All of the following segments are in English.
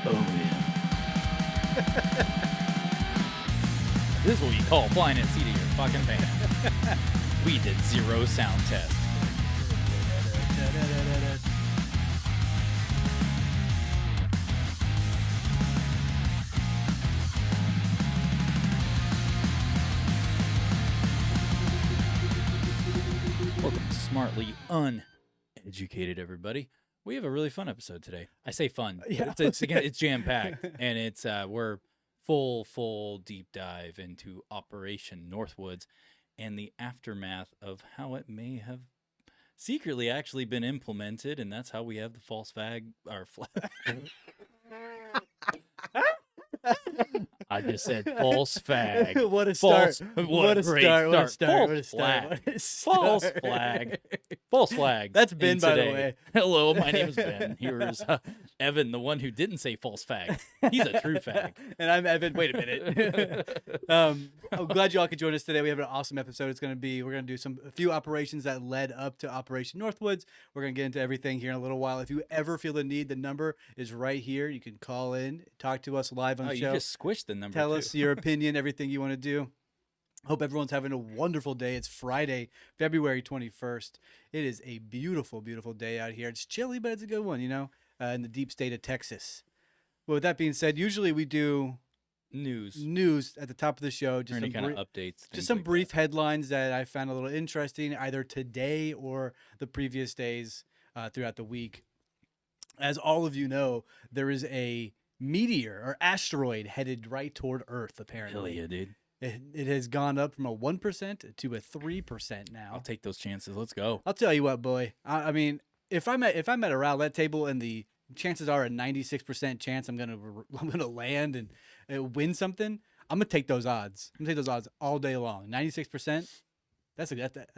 Oh, yeah. This is what you call flying at the seat of your fucking pants. We did 0 sound tests. Welcome to Smartly Uneducated, everybody. We have a really fun episode today. I say fun. Yeah. It's jam-packed, and it's we're full deep dive into Operation Northwoods and the aftermath of how it may have secretly actually been implemented, and that's how we have the false flag or flag. I just said false fag. What a start. What a great start. What a start. False flag. What a False start. flag. False flag. That's Ben, in by the today. way. Hello, my name is Ben. Here's Evan, the one who didn't say false fag. He's a true fag. And I'm Evan. Wait a minute. I'm glad you all could join us today. We have an awesome episode. We're going to do a few operations that led up to Operation Northwoods. We're going to get into everything here in a little while. If you ever feel the need, the number is right here. You can call in, talk to us live on the show. You just squished the number. Tell too. us your opinion, everything you want to do. Hope everyone's having a wonderful day. It's Friday, February 21st. It is a beautiful, beautiful day out here. It's chilly, but it's a good one, in the deep state of Texas. Well, with that being said, usually we do news at the top of the show. Just any kind of updates. Just some brief headlines that I found a little interesting, either today or the previous days throughout the week. As all of you know, there is a meteor or asteroid headed right toward Earth, apparently. Hell yeah, dude. It has gone up from a 1% to a 3% now. I'll take those chances. Let's go. I'll tell you what, boy. I mean, if I'm at a roulette table and the chances are a 96% chance I'm gonna land and win something, I'm gonna take those odds. I'm gonna take those odds all day long. 96%. That's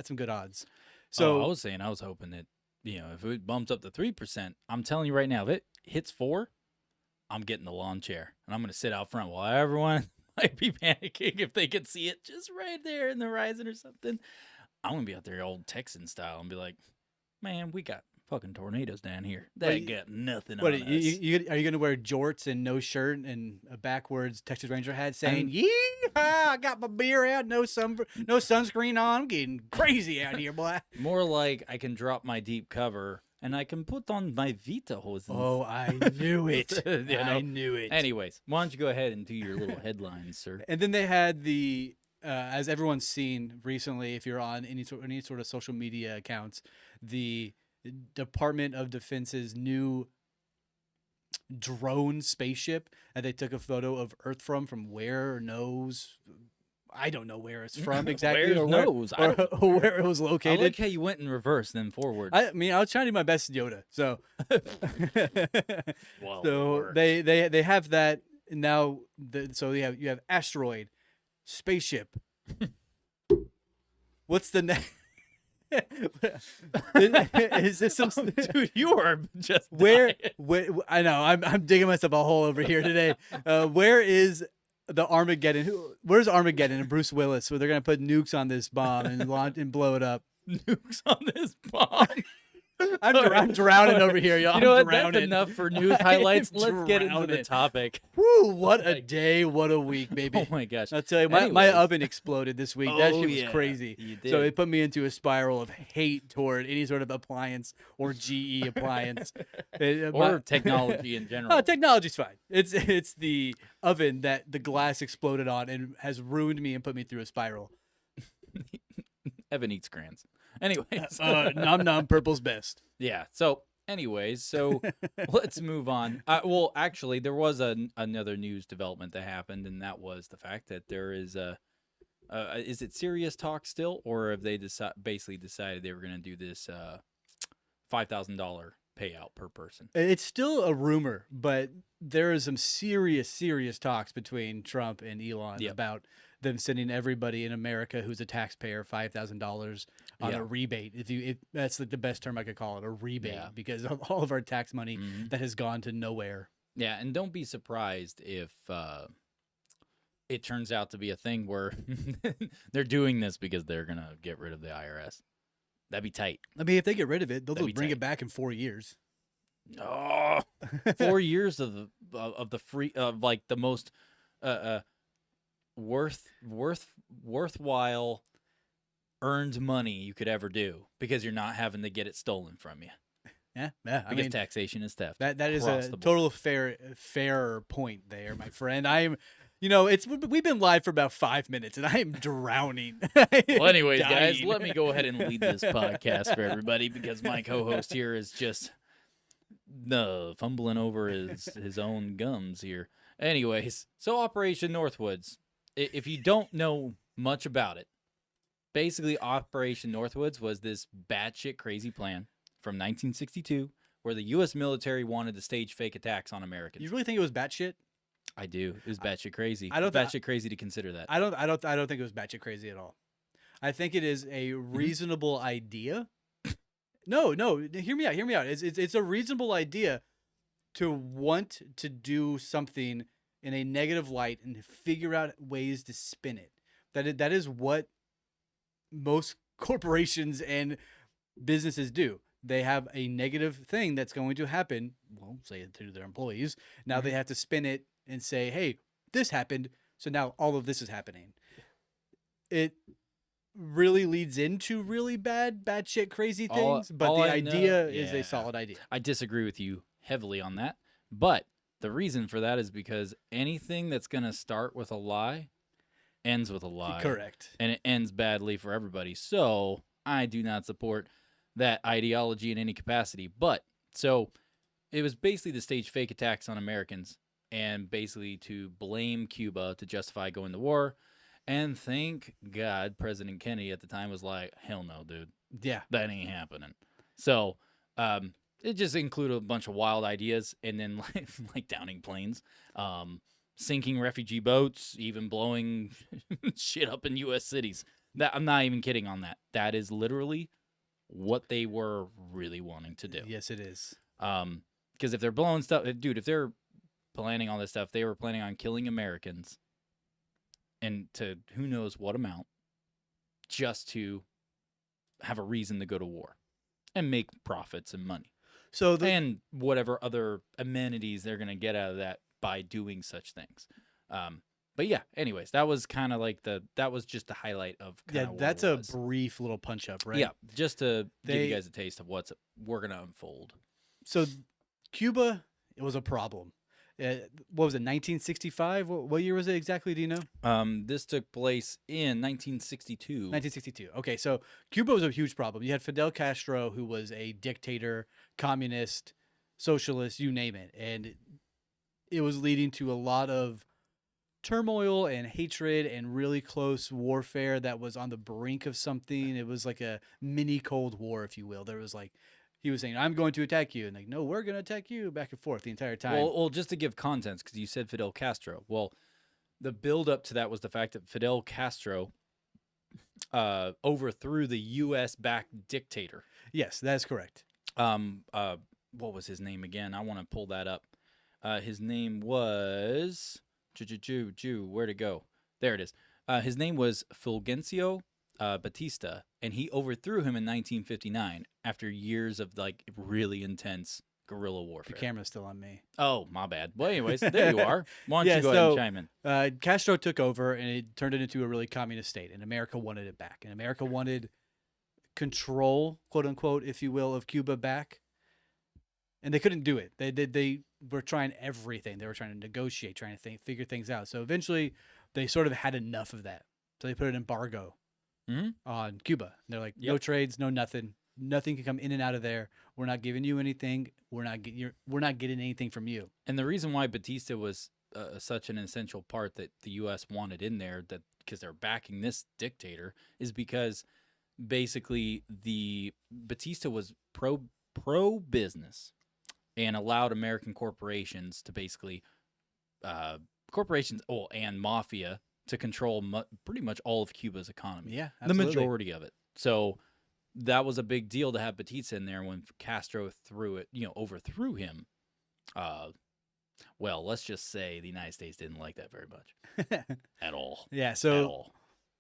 some good odds. So I was hoping that if it bumps up to 3%, I'm telling you right now, if it hits 4, I'm getting the lawn chair and I'm gonna sit out front while everyone might be panicking if they could see it just right there in the horizon or something. I'm gonna be out there old Texan style and be like, man, we got fucking tornadoes down here. They ain't got nothing on us. Are you gonna wear jorts and no shirt and a backwards Texas Ranger hat saying, "Yeehaw! I got my beer out, no sunscreen on. I'm getting crazy out here, boy." More like I can drop my deep cover and I can put on my Vita hoses. Oh, I knew it. I knew it. Anyways, why don't you go ahead and do your little headlines, sir? And then they had the, as everyone's seen recently, if you're on any sort of social media accounts, the Department of Defense's new drone spaceship that they took a photo of Earth from where knows. I don't know where it's from exactly. Where knows? Or where it was located. I like how you went in reverse, then forward. I mean, I was trying to do my best Yoda. So, well, so they have that now. So you have asteroid, spaceship. What's the next? Is this some dude? You are just where I know I'm digging myself a hole over here today. Where is the Armageddon? Where's Armageddon and Bruce Willis? Where they're gonna put nukes on this bomb and launch and blow it up? Nukes on this bomb. I'm drowning over here, y'all. You know what? That's enough for news highlights. Let's get into the topic. Woo! What a day! What a week, baby! Oh my gosh! I'll tell you, my oven exploded this week. That shit was crazy. You did. So it put me into a spiral of hate toward any sort of appliance or GE appliance or technology in general. Oh, technology's fine. It's the oven that the glass exploded on and has ruined me and put me through a spiral. Evan eats crayons. Anyways, nom purple's best. Yeah. So, anyways, let's move on. Well, actually, there was another news development that happened, and that was the fact that there is is it serious talk still, or have they basically decided they were going to do this $5,000 payout per person? It's still a rumor, but there is some serious talks between Trump and Elon about them sending everybody in America who's a taxpayer $5,000 on a rebate. If that's like the best term I could call it, a rebate, because of all of our tax money that has gone to nowhere. Yeah, and don't be surprised if it turns out to be a thing where they're doing this because they're gonna get rid of the IRS. That'd be tight. I mean, if they get rid of it, they'll just bring it back in 4 years. Oh, 4 years of the free of like the most uh, uh worthwhile earned money you could ever do because you're not having to get it stolen from you. Yeah. I Because mean, taxation is theft. that is across a the board. total fair point there, my friend. We've been live for about 5 minutes, and I am drowning. I am Well, anyways, guys, dying. let me go ahead and lead this podcast for everybody because my co-host here is just fumbling over his own gums here. Anyways, so Operation Northwoods. If you don't know much about it, basically Operation Northwoods was this batshit crazy plan from 1962 where the U.S. military wanted to stage fake attacks on Americans. You really think it was batshit? I do. It was batshit crazy. I don't It's batshit crazy to consider that. I don't think it was batshit crazy at all. I think it is a reasonable idea. No, hear me out. It's a reasonable idea to want to do something in a negative light and figure out ways to spin it. That is what most corporations and businesses do. They have a negative thing that's going to happen, well, say it to their employees. Now they have to spin it and say, hey, this happened, so now all of this is happening. It really leads into really bad shit, crazy things, but the idea is a solid idea. I disagree with you heavily on that, but the reason for that is because anything that's going to start with a lie ends with a lie. Correct. And it ends badly for everybody. So I do not support that ideology in any capacity. But so it was basically to stage fake attacks on Americans and basically to blame Cuba to justify going to war. And thank God President Kennedy at the time was like, hell no, dude. Yeah. That ain't happening. So it just included a bunch of wild ideas and then like downing planes, sinking refugee boats, even blowing shit up in U.S. cities. That I'm not even kidding on that. That is literally what they were really wanting to do. Yes, it is. Because if they're blowing stuff, dude, if they're planning all this stuff, they were planning on killing Americans and to who knows what amount just to have a reason to go to war and make profits and money. And whatever other amenities they're going to get out of that by doing such things. But yeah, anyways, that was kind of like that was just a highlight of that's a brief little punch up, right? Yeah, just to give you guys a taste of what's we're going to unfold. So Cuba, it was a problem. What was it, 1965? What year was it exactly? Do you know? This took place in 1962. 1962. Okay, so Cuba was a huge problem. You had Fidel Castro, who was a dictator, communist, socialist, you name it. And it was leading to a lot of turmoil and hatred and really close warfare that was on the brink of something. It was like a mini Cold War, if you will. There was like, he was saying, I'm going to attack you. And like, no, we're going to attack you, back and forth the entire time. Well, just to give context, because you said Fidel Castro. Well, the build up to that was the fact that Fidel Castro overthrew the U.S.-backed dictator. Yes, that's correct. What was his name again? I want to pull that up. His name was... Where'd it go? There it is. His name was Fulgencio Batista, and he overthrew him in 1959 after years of like really intense guerrilla warfare. Your camera's still on me. Oh, my bad. Well, anyways, there you are. Why don't you go ahead and chime in? Castro took over, and it turned it into a really communist state, and America wanted it back. And America wanted control, quote unquote, if you will, of Cuba back. And they couldn't do it. They were trying everything. They were trying to negotiate, trying to figure things out. So eventually, they sort of had enough of that. So they put an embargo on Cuba. They're like, no trades, no nothing. Nothing can come in and out of there. We're not giving you anything. We're not getting anything from you. And the reason why Batista was such an essential part that the U.S. wanted in there, that because they're backing this dictator, is because basically the Batista was pro business and allowed American corporations to basically and mafia to control pretty much all of Cuba's economy. Yeah, absolutely. The majority of it. So that was a big deal to have Batista in there when Castro overthrew him. Well, let's just say the United States didn't like that very much at all. Yeah. So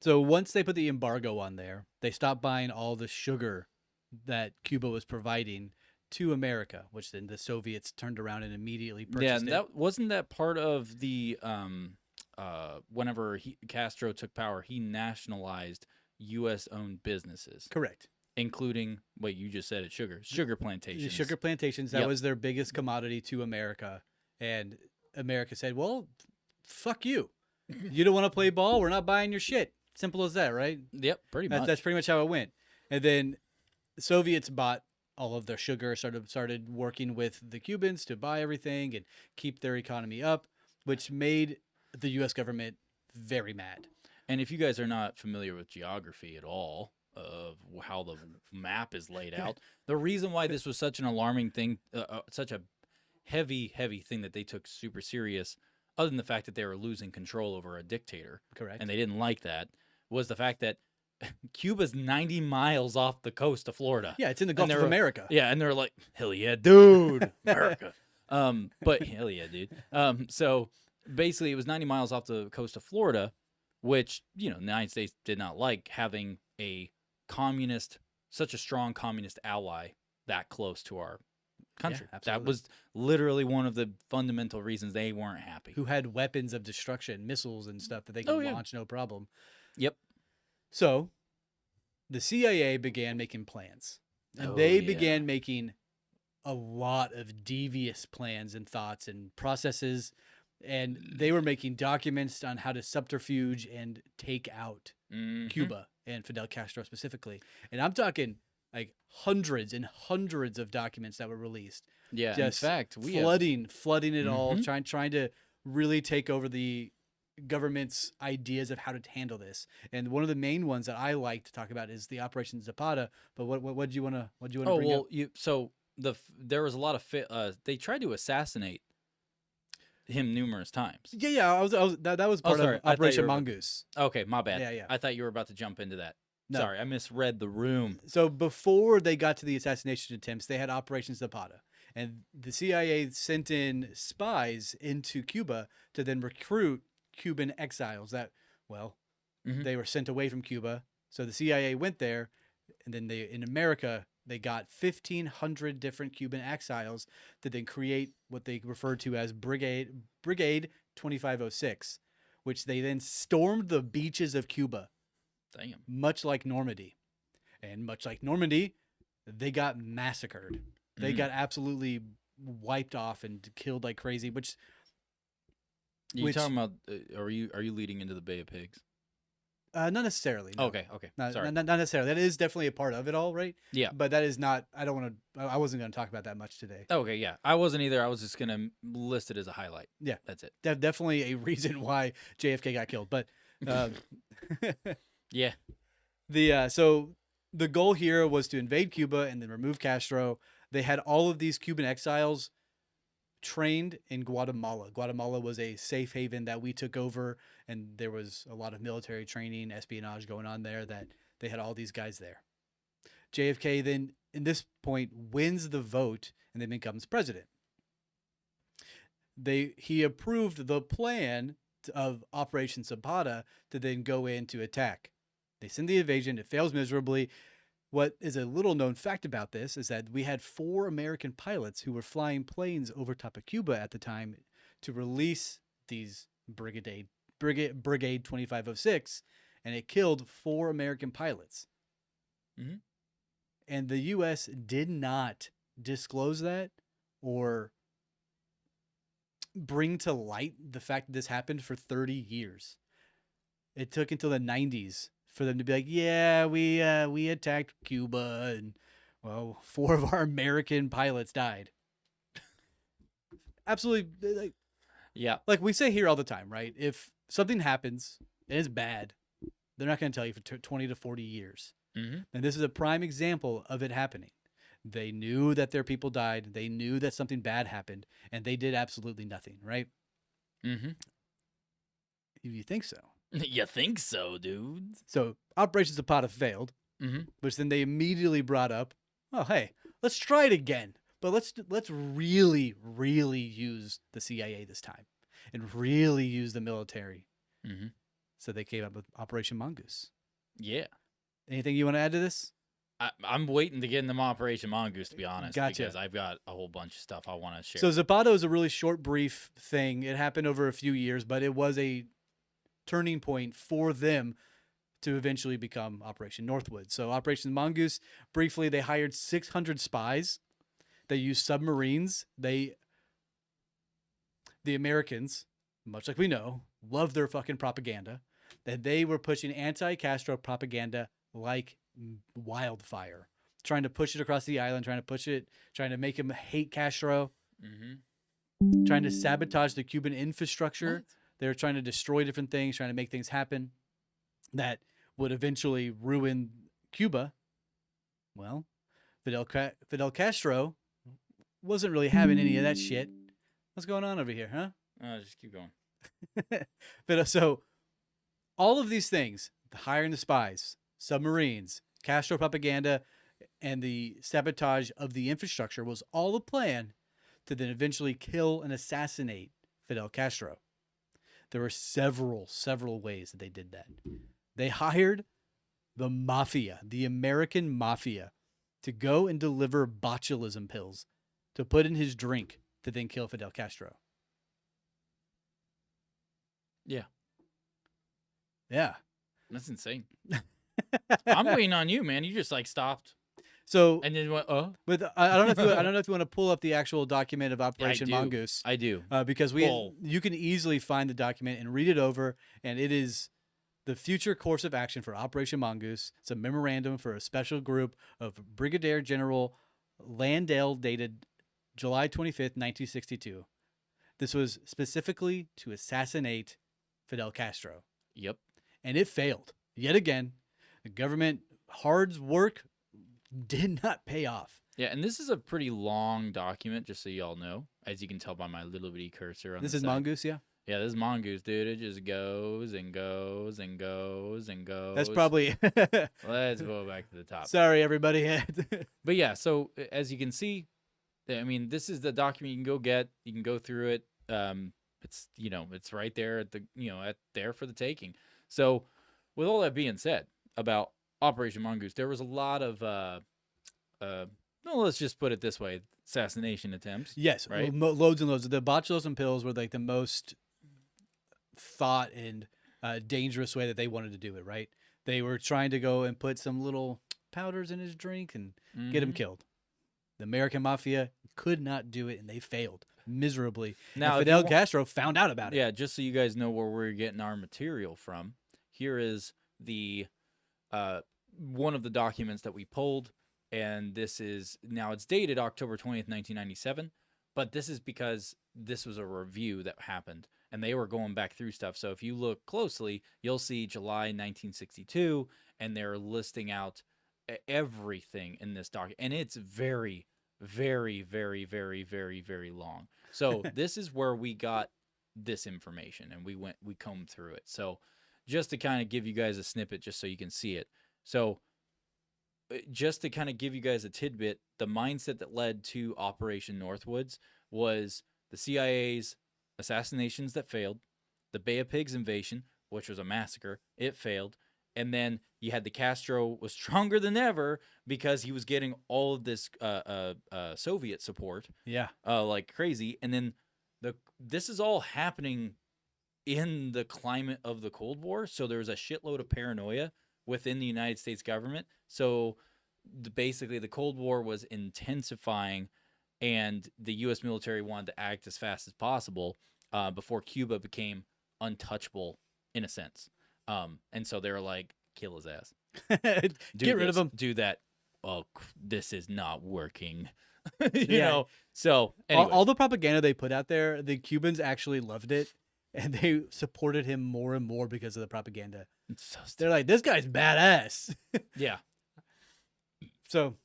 once they put the embargo on there, they stopped buying all the sugar that Cuba was providing to America, which then the Soviets turned around and immediately Yeah, purchased and it. that wasn't that part of the whenever Castro took power, he nationalized U.S. owned businesses, Correct. including what you just said, sugar The plantations. sugar plantations, that Yep. was their biggest commodity to America. And America said, well, fuck you. You don't want to play ball? We're not buying your shit. Simple as that, right? Yep, pretty much. That's pretty much how it went. And then the Soviets bought all of their sugar, started working with the Cubans to buy everything and keep their economy up, which made the U.S. government very mad. And if you guys are not familiar with geography at all of how the map is laid out, the reason why this was such an alarming thing, such a heavy thing that they took super serious, other than the fact that they were losing control over a dictator, Correct. and they didn't like that, was the fact that Cuba's 90 miles off the coast of Florida. Yeah, it's in the Gulf of America. Yeah, and they're like, hell yeah, dude, America. But hell yeah, dude. So basically, it was 90 miles off the coast of Florida, which, you know, the United States did not like having a such a strong communist ally that close to our country. Yeah, that was literally one of the fundamental reasons they weren't happy. Who had weapons of destruction, missiles and stuff that they could launch no problem. Yep. So the CIA began making plans. And they began making a lot of devious plans and thoughts and processes. And they were making documents on how to subterfuge and take out Cuba and Fidel Castro specifically. And I'm talking like hundreds and hundreds of documents that were released. Yeah, just in fact, flooding it all, trying to really take over the government's ideas of how to handle this. And one of the main ones that I like to talk about is the Operation Zapata. But what do you want to bring up? So there was a lot of they tried to assassinate him numerous times. Yeah. That was part of Operation Mongoose. Okay, my bad. Yeah. I thought you were about to jump into that. No. Sorry, I misread the room. So before they got to the assassination attempts, they had Operation Zapata. And the CIA sent in spies into Cuba to then recruit Cuban exiles that, they were sent away from Cuba. So the CIA went there, and then in America, they got 1,500 different Cuban exiles to then create what they referred to as Brigade 2506, which they then stormed the beaches of Cuba. Damn. Much like Normandy. And much like Normandy, they got massacred. They got absolutely wiped off and killed like crazy, You talking about are you leading into the Bay of Pigs? Not necessarily. No. Okay. Sorry. Not necessarily. That is definitely a part of it all, right? Yeah. But that is not. I wasn't going to talk about that much today. Okay. Yeah. I wasn't either. I was just gonna list it as a highlight. Yeah. That's it. Definitely a reason why JFK got killed. But yeah. So the goal here was to invade Cuba and then remove Castro. They had all of these Cuban exiles trained in Guatemala. Guatemala was a safe haven that we took over, and there was a lot of military training, espionage going on there, that they had all these guys there. JFK then, in this point, wins the vote and then becomes president. He approved the plan of Operation Zapata to then go in to attack. They send the invasion. It fails miserably. What is a little known fact about this is that we had 4 American pilots who were flying planes over top of Cuba at the time to release these Brigade 2506, and it killed 4 American pilots. Mm-hmm. And the U.S. did not disclose that or bring to light the fact that this happened for 30 years. It took until the 90s for them to be like, yeah, we attacked Cuba, and 4 of our American pilots died. Absolutely, like we say here all the time, right? If something happens and it's bad, they're not going to tell you for 20 to 40 years. Mm-hmm. And this is a prime example of it happening. They knew that their people died. They knew that something bad happened, and they did absolutely nothing, right? Mm-hmm. You think so? You think so, dude? So Operation Zapata failed, Mm-hmm. which then they immediately brought up, oh, hey, let's try it again. But let's really, really use the CIA this time and really use the military. Mm-hmm. So they came up with Operation Mongoose. Yeah. Anything you want to add to this? I'm waiting to get into Operation Mongoose, to be honest, Gotcha. because I've got a whole bunch of stuff I want to share. So Zapata is a really short, brief thing. It happened over a few years, but it was a turning point for them to eventually become Operation Northwoods. So Operation Mongoose, briefly, they hired 600 spies. They used submarines. The Americans, much like we know, love their fucking propaganda. That they were pushing anti-Castro propaganda like wildfire, trying to push it across the island, trying to make him hate Castro, trying to sabotage the Cuban infrastructure. What? They're trying to destroy different things, trying to make things happen that would eventually ruin Cuba. Well, Fidel Castro wasn't really having any of that shit. What's going on over here, huh? Just keep going. But so all of these things, hiring the spies, submarines, Castro propaganda, and the sabotage of the infrastructure was all a plan to then eventually kill and assassinate Fidel Castro. There were several ways that they did that. They hired the mafia, the American mafia, to go and deliver botulism pills to put in his drink to then kill Fidel Castro. Yeah. Yeah. That's insane. I'm waiting on you, man. You just like stopped. So and then went, With I don't know if you want to pull up the actual document of Operation Mongoose. I do. Because you can easily find the document and read it over, and it is the future course of action for Operation Mongoose. It's a memorandum for a special group of Brigadier General Landale dated July 25th, 1962. This was specifically to assassinate Fidel Castro. Yep. And it failed. Yet again, the government hard work did not pay off. Yeah, and this is a pretty long document, just so y'all know, as you can tell by my little bitty cursor on This the is side. Mongoose, yeah? Yeah, this is Mongoose, dude. It just goes and goes and goes and goes. That's probably... Let's go back to the top. Sorry, everybody. But yeah, so as you can see, I mean, this is the document you can go get. You can go through it. It's, it's right there at there for the taking. So with all that being said about Operation Mongoose, there was a lot of, let's just put it this way, assassination attempts. Yes, right? Loads and loads. The botulism pills were like the most thought and dangerous way that they wanted to do it, right? They were trying to go and put some little powders in his drink and get him killed. The American mafia could not do it, and they failed miserably. Now, Fidel Castro found out about it. Yeah, just so you guys know where we're getting our material from, here is the one of the documents that we pulled, and this is now it's dated October 20th, 1997, but this is because this was a review that happened, and they were going back through stuff. So if you look closely, you'll see July 1962, and they're listing out everything in this document, and it's very, very, very, very, very, very long. So this is where we got this information, and we combed through it. So just to kind of give you guys a snippet, just so you can see it. So just to kind of give you guys a tidbit, the mindset that led to Operation Northwoods was the CIA's assassinations that failed, the Bay of Pigs invasion, which was a massacre, it failed, and then you had the Castro was stronger than ever because he was getting all of this Soviet support, like crazy, and then this is all happening in the climate of the Cold War, so there's a shitload of paranoia within the United States government. So basically the Cold War was intensifying, and the U.S. military wanted to act as fast as possible before Cuba became untouchable in a sense. And so they were like, kill his ass. Get rid of him. Do that. Oh, this is not working. you know? So all the propaganda they put out there, the Cubans actually loved it, and they supported him more and more because of the propaganda. So they're like, this guy's badass. Yeah. So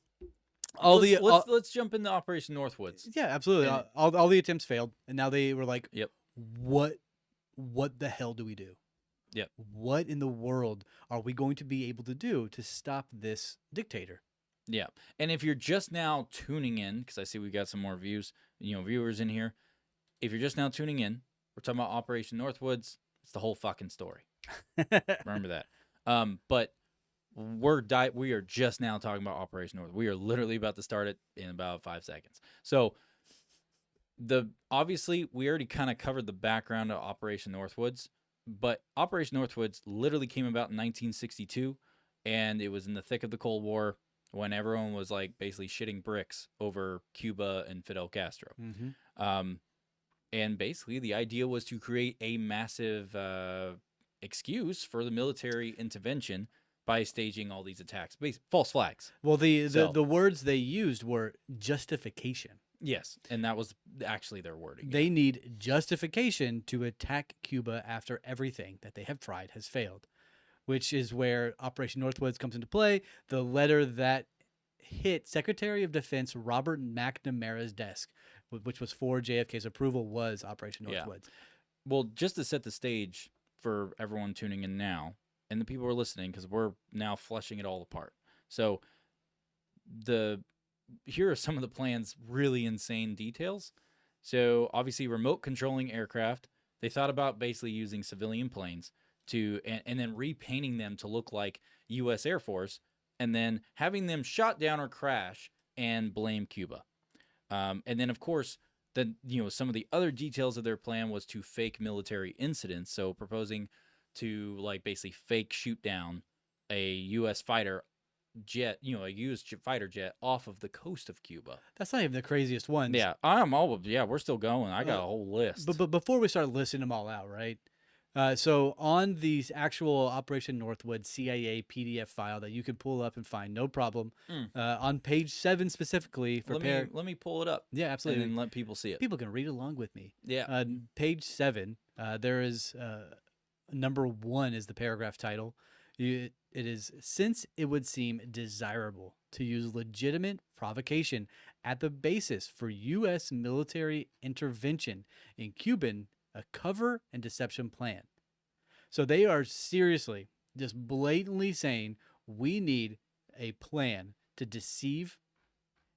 let's jump into Operation Northwoods. Yeah, absolutely. And all the attempts failed, and now they were like, yep. What the hell do we do? Yep. What in the world are we going to be able to do to stop this dictator? Yeah. And if you're just now tuning in, because I see we got some more viewers in here. If you're just now tuning in, we're talking about Operation Northwoods. It's the whole fucking story. Remember that. But We are just now talking about Operation North. We are literally about to start it in about 5 seconds. So obviously we already kind of covered the background of Operation Northwoods, but Operation Northwoods literally came about in 1962, and it was in the thick of the Cold War when everyone was like basically shitting bricks over Cuba and Fidel Castro. Mm-hmm. And basically the idea was to create a massive excuse for the military intervention by staging all these attacks, false flags. Well, the words they used were justification. Yes, and that was actually their wording. They need justification to attack Cuba after everything that they have tried has failed, which is where Operation Northwoods comes into play. The letter that hit Secretary of Defense Robert McNamara's desk, which was for JFK's approval, was Operation Northwoods. Well, just to set the stage for everyone tuning in now and the people who are listening, because we're now fleshing it all apart. So here are some of the plan's really insane details. So obviously remote controlling aircraft. They thought about basically using civilian planes and then repainting them to look like U.S. Air Force, and then having them shot down or crash and blame Cuba. And then, of course, some of the other details of their plan was to fake military incidents. So proposing to like basically fake shoot down a U.S. fighter jet, a U.S. fighter jet off of the coast of Cuba. That's not even the craziest ones. Yeah, we're still going. I got a whole list. But before we start listing them all out, right? So on the actual Operation Northwood CIA PDF file that you can pull up and find, no problem. On page 7 specifically, let me pull it up. Yeah, absolutely. And then let people see it. People can read along with me. Yeah. Page 7, there is number 1 is the paragraph title. It is, since it would seem desirable to use legitimate provocation at the basis for U.S. military intervention in Cuban, a cover and deception plan. So they are seriously just blatantly saying we need a plan to deceive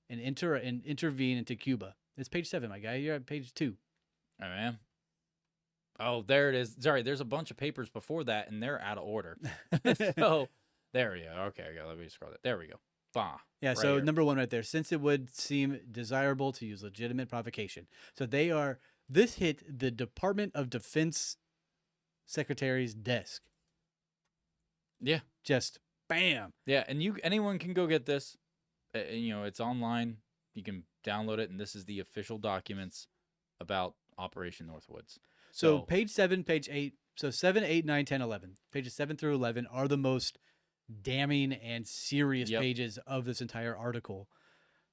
and intervene into Cuba. It's page 7, my guy. You're at page 2. All right, man. Oh, there it is. Sorry, there's a bunch of papers before that, and they're out of order. So there we go. Okay, let me scroll that. There we go. Bah. Yeah, right so here. Number 1 right there. Since it would seem desirable to use legitimate provocation. So this hit the Department of Defense Secretary's desk. Yeah. Just bam. Yeah, and anyone can go get this. It's online. You can download it, and this is the official documents about Operation Northwoods. So page 7, page 8. So 7, 8, 9, 10, 11. Pages 7 through 11 are the most damning and serious pages of this entire article.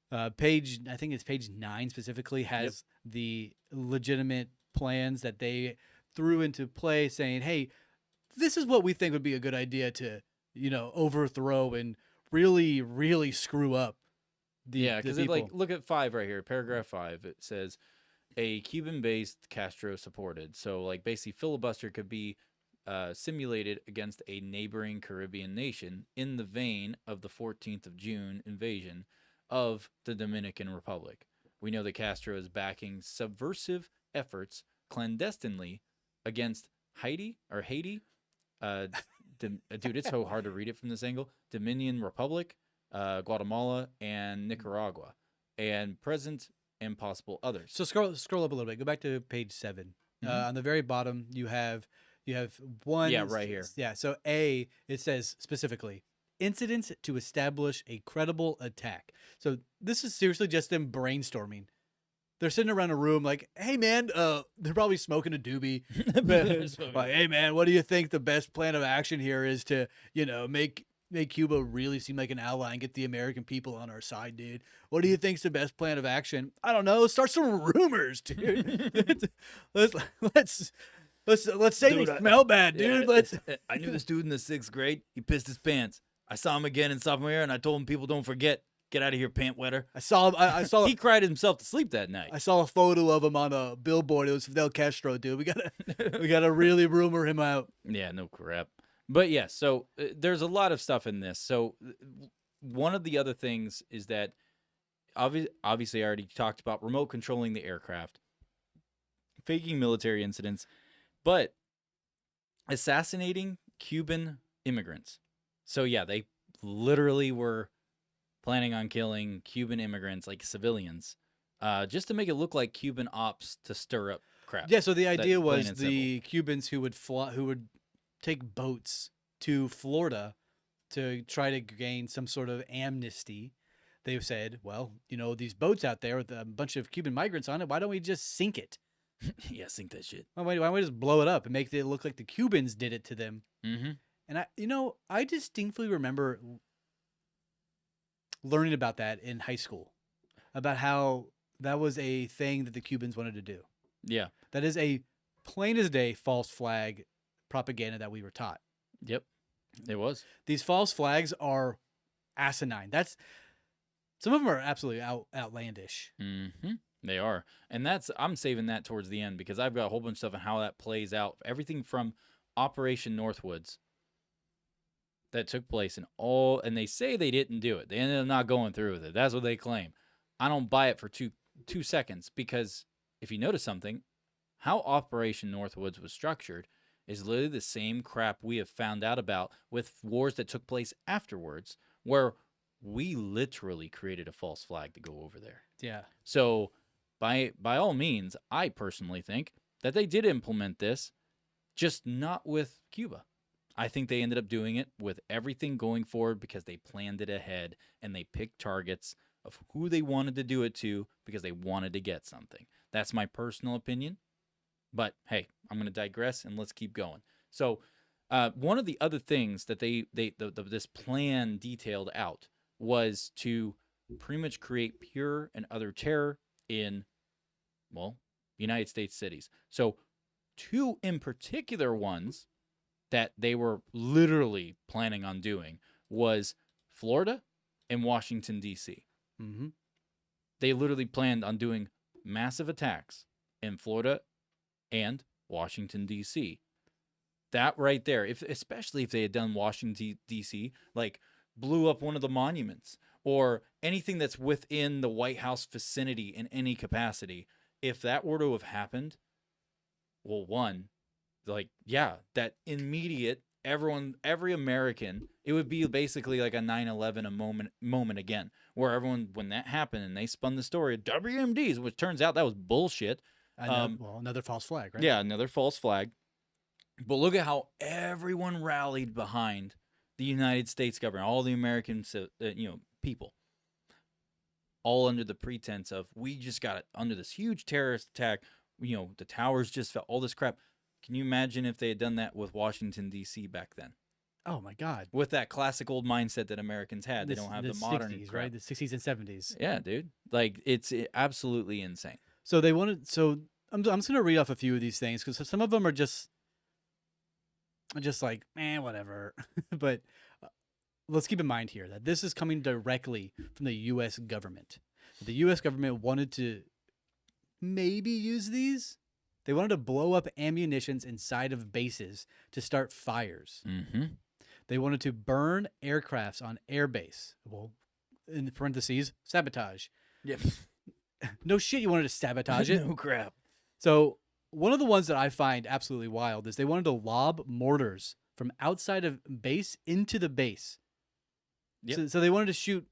I think it's page 9 specifically, has the legitimate plans that they threw into play, saying, hey, this is what we think would be a good idea to, overthrow and really, really screw up because look at 5 right here, paragraph 5. It says, a Cuban-based Castro supported. So basically filibuster could be simulated against a neighboring Caribbean nation in the vein of the 14th of June invasion of the Dominican Republic. We know that Castro is backing subversive efforts clandestinely against Haiti. Dude, it's so hard to read it from this angle. Dominican Republic, Guatemala, and Nicaragua, and present and possible others. So scroll up a little bit. Go back to page 7. On the very bottom, you have one. Yeah, right here. Yeah. So A, it says specifically, incidents to establish a credible attack. So this is seriously just them brainstorming. They're sitting around a room like, hey, man, they're probably smoking a doobie. Like, hey, man, what do you think the best plan of action here is to, make Cuba really seem like an ally and get the American people on our side, dude? What do you think's the best plan of action? I don't know. Start some rumors, dude. let's say dude, they smell bad, dude. I knew this dude in the 6th grade. He pissed his pants. I saw him again in sophomore year, and I told him, people don't forget. Get out of here, pant wetter. I saw. He cried himself to sleep that night. I saw a photo of him on a billboard. It was Fidel Castro, dude. We gotta really rumor him out. Yeah, no crap. But yeah, so there's a lot of stuff in this. So one of the other things is that obviously I already talked about remote controlling the aircraft, faking military incidents, but assassinating Cuban immigrants. So yeah, they literally were planning on killing Cuban immigrants, like civilians, just to make it look like Cuban ops to stir up crap. Yeah, so the idea Plain was and simple. the Cubans who would take boats to Florida to try to gain some sort of amnesty. They said, well, these boats out there with a bunch of Cuban migrants on it, why don't we just sink it? Yeah, sink that shit. Why don't we just blow it up and make it look like the Cubans did it to them? Mm-hmm. And I distinctly remember learning about that in high school, about how that was a thing that the Cubans wanted to do. Yeah. That is a plain as day false flag propaganda that we were taught. Yep. It was. These false flags are asinine. Some of them are absolutely outlandish. Mm-hmm. They are. And I'm saving that towards the end because I've got a whole bunch of stuff on how that plays out. Everything from Operation Northwoods that took place and they say they didn't do it. They ended up not going through with it. That's what they claim. I don't buy it for two seconds because if you notice something, how Operation Northwoods was structured is literally the same crap we have found out about with wars that took place afterwards, where we literally created a false flag to go over there. Yeah. So by all means, I personally think that they did implement this, just not with Cuba. I think they ended up doing it with everything going forward because they planned it ahead and they picked targets of who they wanted to do it to because they wanted to get something. That's my personal opinion. But hey, I'm going to digress and let's keep going. So one of the other things that this plan detailed out was to pretty much create pure and utter terror in, United States cities. So two in particular ones that they were literally planning on doing was Florida and Washington, D.C. Mm-hmm. They literally planned on doing massive attacks in Florida and Washington, D.C. That right there, especially if they had done Washington, D.C., like blew up one of the monuments or anything that's within the White House vicinity in any capacity, if that were to have happened, that immediate, every American, it would be basically like a 9/11, a moment again, where everyone, when that happened and they spun the story of WMDs, which turns out that was bullshit. Another false flag, right? Yeah, another false flag. But look at how everyone rallied behind the United States government, all the American, people, all under the pretense of we just got it under this huge terrorist attack. The towers just fell, all this crap. Can you imagine if they had done that with Washington, D.C. back then? Oh, my God. With that classic old mindset that Americans had. They don't have the modern 60s, crap. right? The 60s and 70s. Yeah, dude. Like, it's absolutely insane. So I'm just going to read off a few of these things because some of them are just like, whatever. But let's keep in mind here that this is coming directly from the U.S. government. The U.S. government wanted to maybe use these. They wanted to blow up ammunitions inside of bases to start fires. Mm-hmm. They wanted to burn aircrafts on airbase. Well, in parentheses, sabotage. Yep. No shit, you wanted to sabotage it. No crap. So one of the ones that I find absolutely wild is they wanted to lob mortars from outside of base into the base. Yep. So they wanted to shoot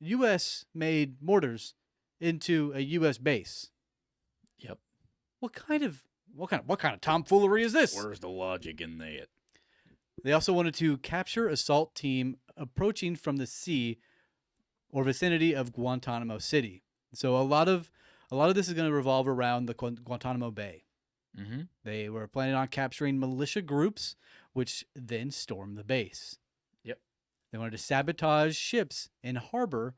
U.S.-made mortars into a U.S. base. Yep. What kind of tomfoolery is this? Where's the logic in that? They also wanted to capture assault team approaching from the sea or vicinity of Guantanamo City. So a lot of this is going to revolve around the Guantanamo Bay. Mm-hmm. They were planning on capturing militia groups, which then stormed the base. Yep. They wanted to sabotage ships in harbor,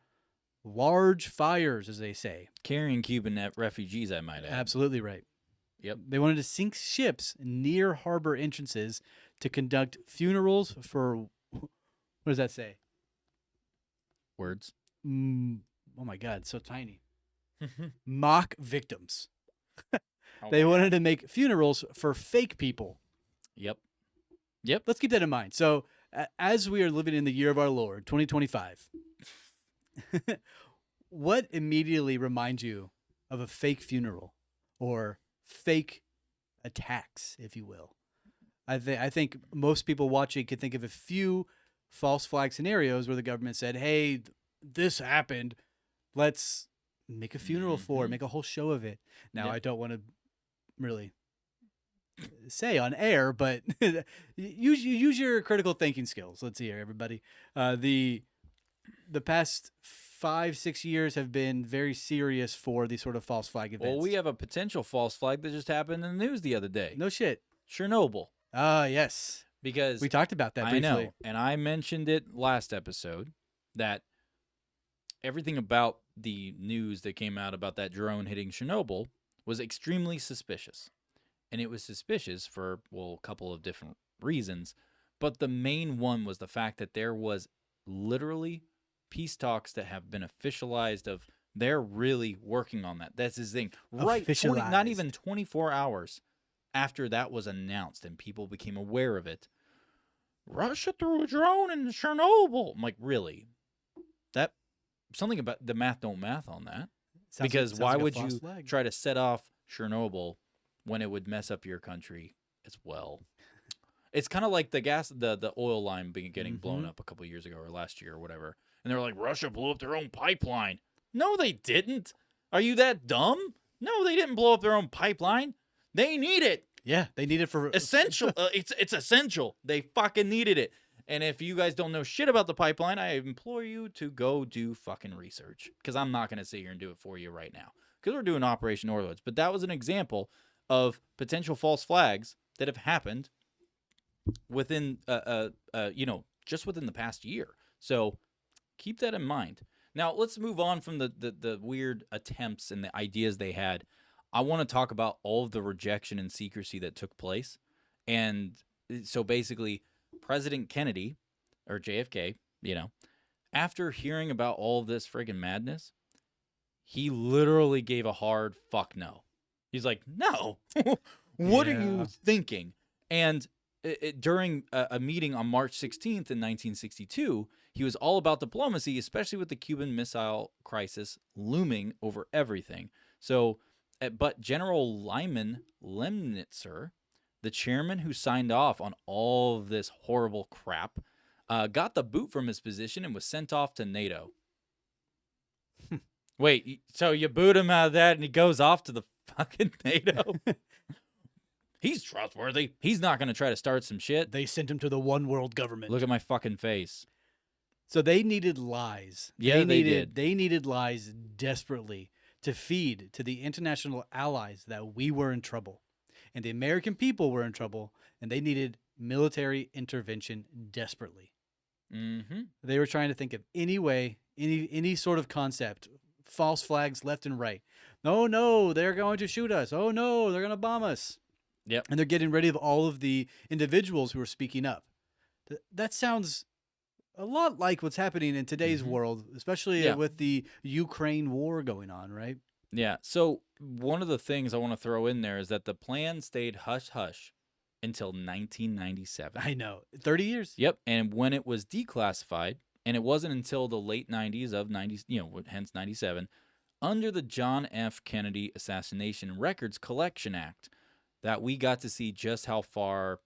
large fires, as they say. Carrying Cuban refugees, I might add. Absolutely right. Yep. They wanted to sink ships near harbor entrances to conduct funerals for, what does that say? Words. Oh my God, so tiny. Mock victims. Oh They my wanted to make funerals for fake people. Yep. Let's keep that in mind. So, as we are living in the year of our Lord, 2025, what immediately reminds you of a fake funeral or fake attacks, if you will? I think most people watching can think of a few false flag scenarios where the government said, "Hey, this happened. Let's make a funeral for it, make a whole show of it." Now, I don't want to really say on air, but use your critical thinking skills. Let's see here, everybody. The past 5-6 years have been very serious for these sort of false flag events. Well, we have a potential false flag that just happened in the news the other day. No shit. Chernobyl. Yes. Because we talked about that briefly. I know, and I mentioned it last episode that everything about the news that came out about that drone hitting Chernobyl was extremely suspicious. And it was suspicious for, well, a couple of different reasons. But the main one was the fact that there was literally peace talks that have been officialized of they're really working on that. That's his thing. Right, not even 24 hours after that was announced and people became aware of it. Russia threw a drone in Chernobyl. I'm like, really? That something about the math don't math on that. Because why would you try to set off Chernobyl when it would mess up your country as well? It's kind of like the oil line getting blown up a couple of years ago or last year or whatever. And they were like, Russia blew up their own pipeline. No, they didn't. Are you that dumb? No, they didn't blow up their own pipeline. They need it. Yeah, they need it for essential. It's essential. They fucking needed it. And if you guys don't know shit about the pipeline, I implore you to go do fucking research. Because I'm not going to sit here and do it for you right now. Because we're doing Operation Northwoods. But that was an example of potential false flags that have happened within, just within the past year. So keep that in mind. Now, let's move on from the weird attempts and the ideas they had. I want to talk about all of the rejection and secrecy that took place. And so basically, President Kennedy, or JFK, after hearing about all of this friggin' madness, he literally gave a hard fuck no. He's like, no, what are you thinking? And during a meeting on March 16th in 1962, he was all about diplomacy, especially with the Cuban Missile Crisis looming over everything. So, but General Lyman Lemnitzer, the chairman who signed off on all of this horrible crap, got the boot from his position and was sent off to NATO. Wait, so you boot him out of that and he goes off to the fucking NATO? He's trustworthy. He's not going to try to start some shit. They sent him to the one world government. Look at my fucking face. So they needed lies. Yeah, they did. They needed lies desperately to feed to the international allies that we were in trouble. And the American people were in trouble, and they needed military intervention desperately. Mm-hmm. They were trying to think of any way, any sort of concept, false flags left and right. No, they're going to shoot us. Oh, no, they're going to bomb us. Yep. And they're getting rid of all of the individuals who are speaking up. That sounds a lot like what's happening in today's world, especially with the Ukraine war going on, right? Yeah. So one of the things I want to throw in there is that the plan stayed hush-hush until 1997. I know. 30 years. Yep. And when it was declassified, and it wasn't until the late 90s of 90s, hence 97, under the John F. Kennedy Assassination Records Collection Act, that we got to see just how far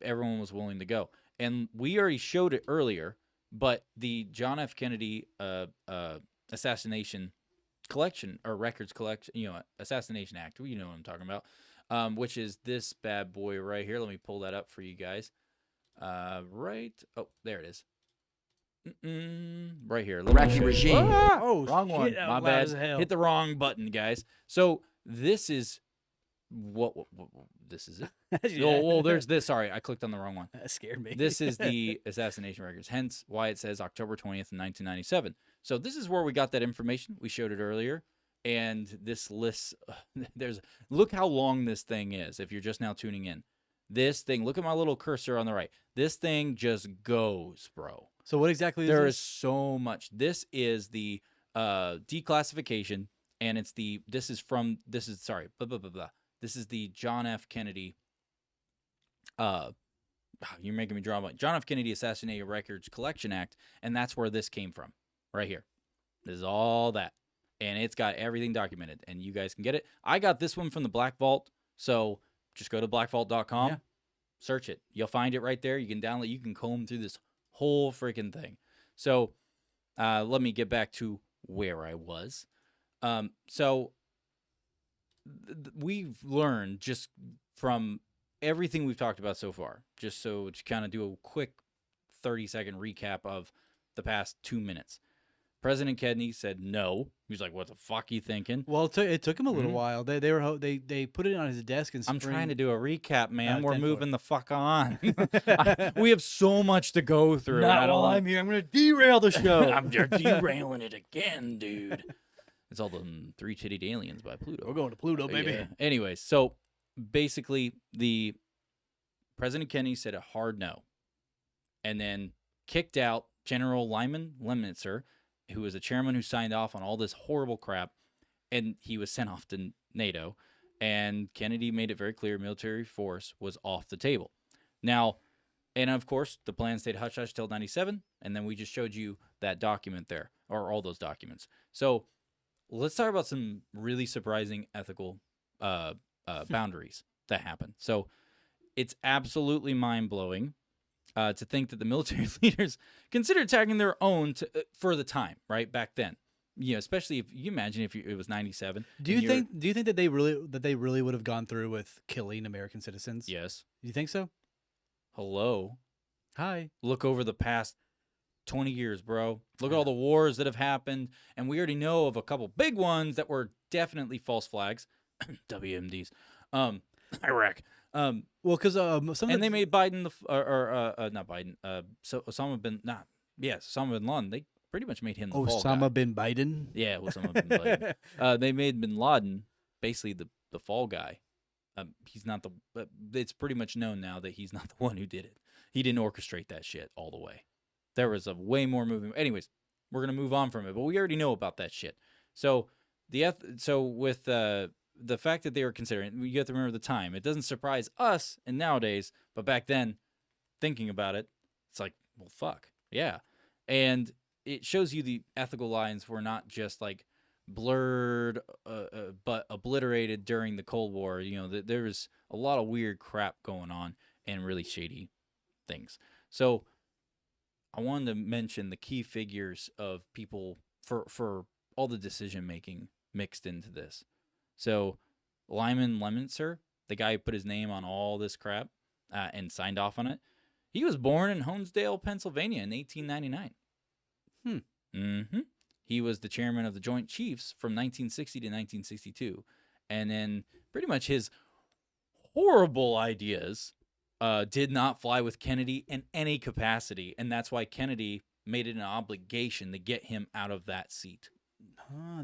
everyone was willing to go. And we already showed it earlier, but the John F. Kennedy Assassination Collection, or Records Collection, Assassination Act, you know what I'm talking about, which is this bad boy right here. Let me pull that up for you guys. Right. Oh, there it is. Right here. Regime. Wrong one. My bad. Hit the wrong button, guys. So this is what this is it. Well, there's this. Sorry, I clicked on the wrong one. That scared me. This is the assassination records, hence why it says October 20th, 1997. So this is where we got that information. We showed it earlier. And this list, look how long this thing is if you're just now tuning in. This thing, look at my little cursor on the right. This thing just goes, bro. So what exactly is there this? Is so much. This is the declassification, and it's this is the John F. Kennedy. You're making me draw a blank. John F. Kennedy Assassination Records Collection Act, and that's where this came from, right here. This is all that, and it's got everything documented, and you guys can get it. I got this one from the Black Vault, so just go to blackvault.com, search it. You'll find it right there. You can download. You can comb through this whole freaking thing. So let me get back to where I was. So we've learned just from everything we've talked about so far, just so to kind of do a quick 30-second recap of the past 2 minutes. President Kennedy said no. He was like, "What the fuck are you thinking?" Well, it took him a little while. They put it on his desk and I'm trying to do a recap, man. We're 10-4. moving the fuck on. We have so much to go through. Not while I'm here. I'm going to derail the show. I'm derailing it again, dude. It's all the Three Titted Aliens by Pluto. We're going to Pluto, baby. Yeah. Anyways, so basically, the President Kennedy said a hard no, and then kicked out General Lyman Lemnitzer, who was a chairman who signed off on all this horrible crap, and he was sent off to NATO. And Kennedy made it very clear military force was off the table. Now, and of course, the plan stayed hush-hush till 97, and then we just showed you that document there, or all those documents. So let's talk about some really surprising ethical boundaries that happened. So it's absolutely mind-blowing to think that the military leaders considered attacking their own for the time, right, back then. You know, especially if you imagine if it was 97. Do you think that they really would have gone through with killing American citizens? Yes. Do you think so? Hello. Hi. Look over the past 20 years, bro. Look at all the wars that have happened, and we already know of a couple big ones that were definitely false flags. WMDs. Iraq. Well, because they made Biden not Biden. So Osama bin Laden. They pretty much made him the fall guy. Osama bin Biden. Yeah, Osama bin Laden. They made bin Laden basically the fall guy. He's not it's pretty much known now that he's not the one who did it. He didn't orchestrate that shit all the way. There was a way more movement. Anyways, we're gonna move on from it, but we already know about that shit. So with the fact that they were considering, you have to remember the time. It doesn't surprise us and nowadays, but back then, thinking about it, it's like, well, fuck, yeah. And it shows you the ethical lines were not just like blurred, but obliterated during the Cold War. You know, there was a lot of weird crap going on and really shady things. So I wanted to mention the key figures of people for all the decision making mixed into this. So Lyman Lemnitzer, the guy who put his name on all this crap and signed off on it, he was born in Honesdale, Pennsylvania in 1899. He was the chairman of the Joint Chiefs from 1960 to 1962. And then pretty much his horrible ideas did not fly with Kennedy in any capacity. And that's why Kennedy made it an obligation to get him out of that seat.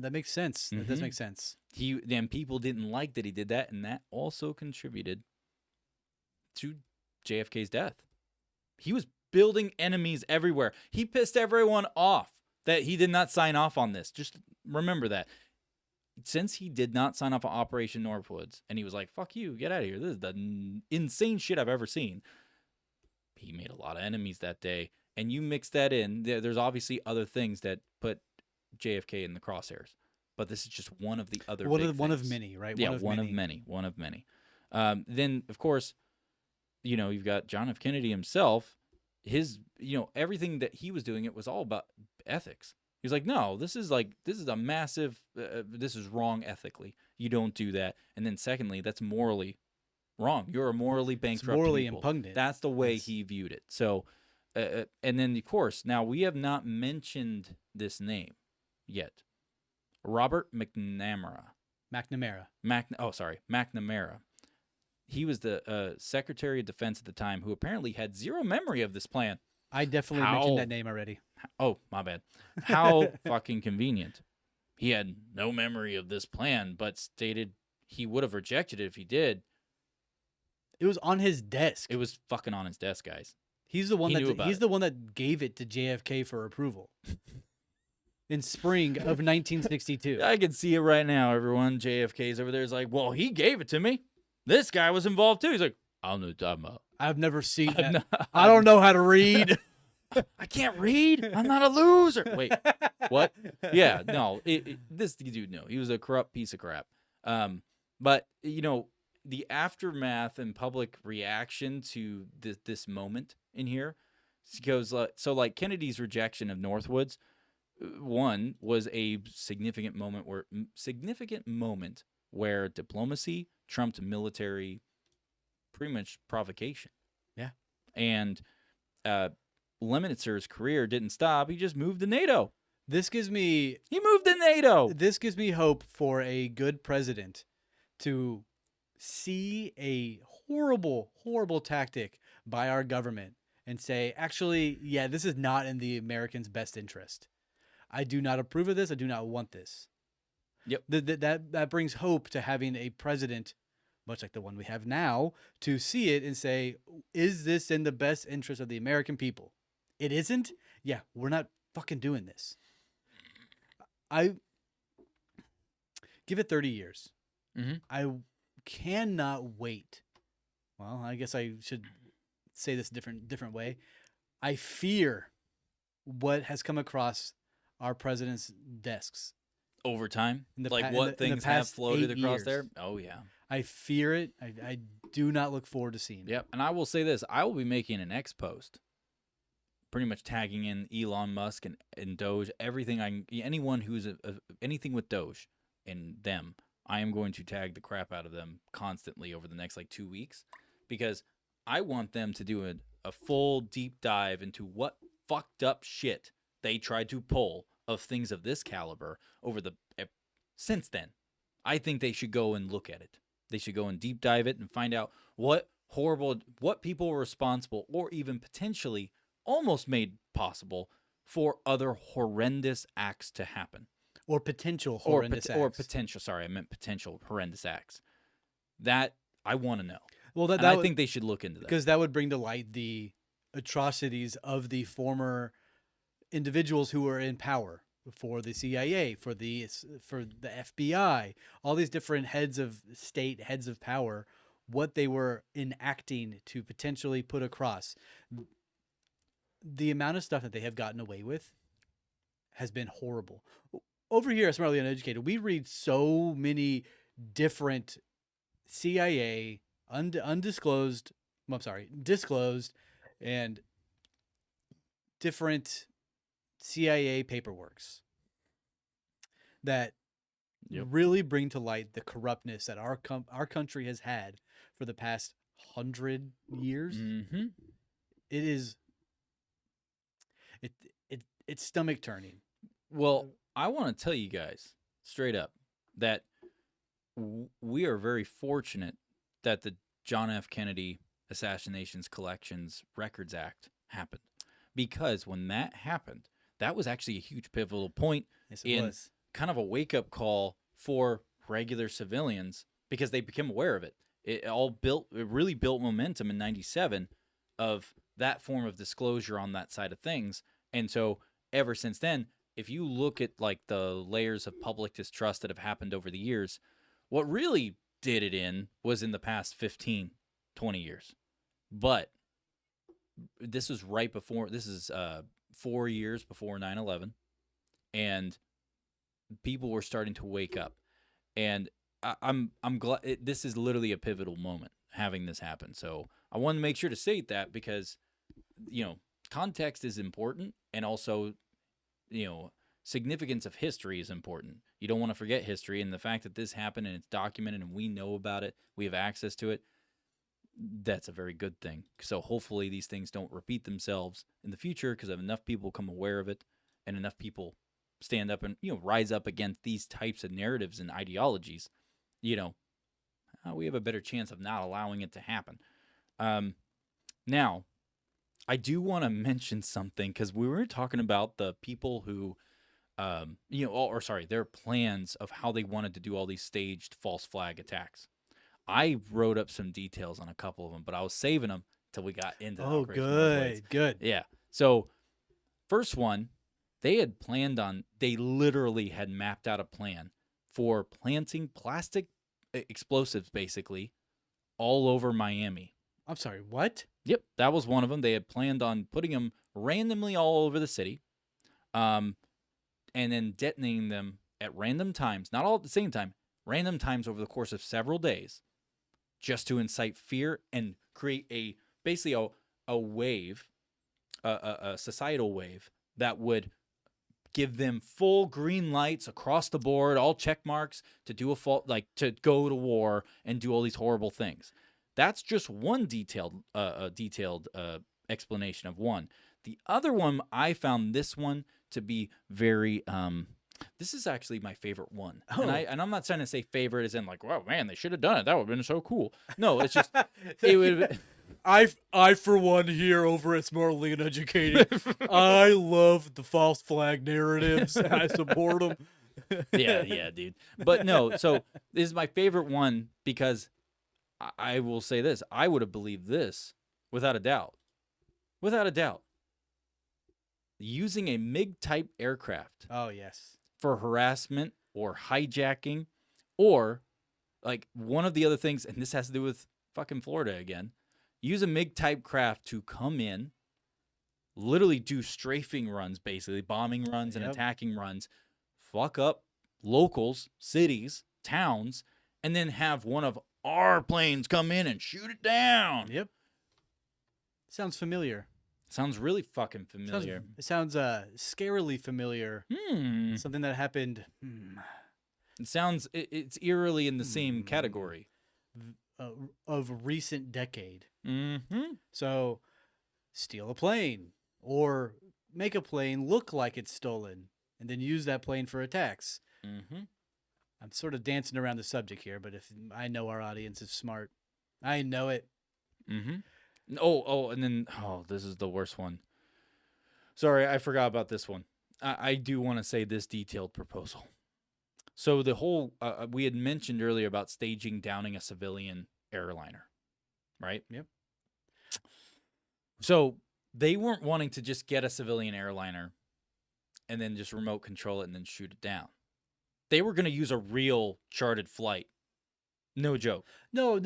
That makes sense. That does make sense. Then people didn't like that he did that, and that also contributed to JFK's death. He was building enemies everywhere. He pissed everyone off that he did not sign off on this. Just remember that. Since he did not sign off on Operation Northwoods, and he was like, fuck you, get out of here. This is the insane shit I've ever seen. He made a lot of enemies that day. And you mix that in, there's obviously other things that put JFK in the crosshairs, but this is just one of the other one big of things. many, right? Yeah, one of many. Then of course, you've got John F. Kennedy himself. His, everything that he was doing, it was all about ethics. He was like, no, this is a massive, this is wrong ethically. You don't do that. And then secondly, that's morally wrong. You're a morally bankrupt. It's morally people. impugnant. That's the way he viewed it. So, and then of course, now we have not mentioned this name yet. Robert McNamara. McNamara. He was the Secretary of Defense at the time, who apparently had zero memory of this plan. I definitely mentioned that name already. Oh, my bad. How fucking convenient. He had no memory of this plan, but stated he would have rejected it if he did. It was on his desk. It was fucking on his desk, guys. He's the one that gave it to JFK for approval. In spring of 1962. I can see it right now, everyone. JFK's over there is like, well, he gave it to me. This guy was involved too. He's like, I don't know what you're talking about. I've never seen that. I don't know how to read. I can't read. I'm not a loser. Wait, what? Yeah, no. This dude, no. He was a corrupt piece of crap. But, the aftermath and public reaction to this moment in here Goes so like Kennedy's rejection of Northwoods, one was a significant moment where diplomacy trumped military, pretty much provocation. Yeah. And Lemnitzer's career didn't stop. He just moved to NATO. This gives me He moved to NATO. This gives me hope for a good president to see a horrible, horrible tactic by our government and say, actually, yeah, this is not in the Americans' best interest. I do not approve of this. I do not want this. Yep. That brings hope to having a president, much like the one we have now, to see it and say, is this in the best interest of the American people? It isn't? Yeah, we're not fucking doing this. I give it 30 years. Mm-hmm. I cannot wait. Well, I guess I should say this different way. I fear what has come across our president's desks over time, like in what things have floated across years. there. Oh yeah, I fear it. I do not look forward to seeing it. Yep, and I will say this: I will be making an X post, pretty much tagging in Elon Musk and Doge, everything. Anyone who's anything with Doge and them, I am going to tag the crap out of them constantly over the next like 2 weeks, because I want them to do a full deep dive into what fucked up shit they tried to pull of things of this caliber over the since then. I think they should go and look at it. They should go and deep dive it and find out what people were responsible or even potentially almost made possible for other horrendous acts to happen. Or potential horrendous acts. Or potential, sorry, I meant potential horrendous acts. That I want to know. Well, I think they should look into that. Because that would bring to light the atrocities of the former individuals who were in power, for the CIA, for the FBI, all these different heads of state, heads of power, what they were enacting to potentially put across. The amount of stuff that they have gotten away with has been horrible. Over here at Smartly Uneducated, we read so many different CIA disclosed, and different CIA paperworks that really bring to light the corruptness that our country has had for the past 100 years. Mm-hmm. It is it's stomach turning. Well, I want to tell you guys straight up that we are very fortunate that the John F. Kennedy Assassinations Collections Records Act happened, because when that happened, that was actually a huge pivotal point was kind of a wake-up call for regular civilians, because they became aware of it. It really built momentum in 97 of that form of disclosure on that side of things. And so ever since then, if you look at like the layers of public distrust that have happened over the years, what really did it was in the past 15, 20 years. But this is 4 years before 9/11, and people were starting to wake up. And I'm glad this is literally a pivotal moment having this happen. So I wanted to make sure to state that, because context is important, and also significance of history is important. You don't want to forget history, and the fact that this happened and it's documented and we know about it, we have access to it, that's a very good thing. So hopefully these things don't repeat themselves in the future, because if enough people become aware of it and enough people stand up and rise up against these types of narratives and ideologies, we have a better chance of not allowing it to happen. Now, I do want to mention something, because we were talking about the people who, their plans of how they wanted to do all these staged false flag attacks. I wrote up some details on a couple of them, but I was saving them till we got into Operation Northwoods. Good. Yeah. So, first one, they literally had mapped out a plan for planting plastic explosives, basically, all over Miami. I'm sorry, what? Yep, that was one of them. They had planned on putting them randomly all over the city, and then detonating them at random times, not all at the same time, random times over the course of several days, just to incite fear and create basically a wave a societal wave that would give them full green lights across the board, all check marks to do to go to war and do all these horrible things. That's just one detailed explanation of one. The other one, I found this one to be very. This is actually my favorite one, and I'm not trying to say favorite as in like, wow, man, they should have done it. That would have been so cool. No, it's just it would. I for one here over it's morally uneducated. I love the false flag narratives. I support them. yeah, dude. But no, so this is my favorite one because I will say this: I would have believed this without a doubt. Without a doubt. Using a MiG-type aircraft. Oh, yes. For harassment or hijacking, or like one of the other things, and this has to do with fucking Florida again. Use a MiG-type craft to come in, literally do strafing runs, basically bombing runs and attacking runs, fuck up locals, cities, towns, and then have one of our planes come in and shoot it down. Yep. Sounds familiar. Sounds really fucking familiar. It sounds scarily familiar. Something that happened. It sounds it's eerily in the same category of recent decade. Mm-hmm. So, steal a plane or make a plane look like it's stolen, and then use that plane for attacks. Mm-hmm. I'm sort of dancing around the subject here, but if I know our audience is smart, I know it. Mm-hmm. And then this is the worst one. Sorry, I forgot about this one. I do want to say this detailed proposal. So the whole we had mentioned earlier about staging downing a civilian airliner, right? Yep. So they weren't wanting to just get a civilian airliner and then just remote control it and then shoot it down. They were going to use a real charted flight. No joke. No.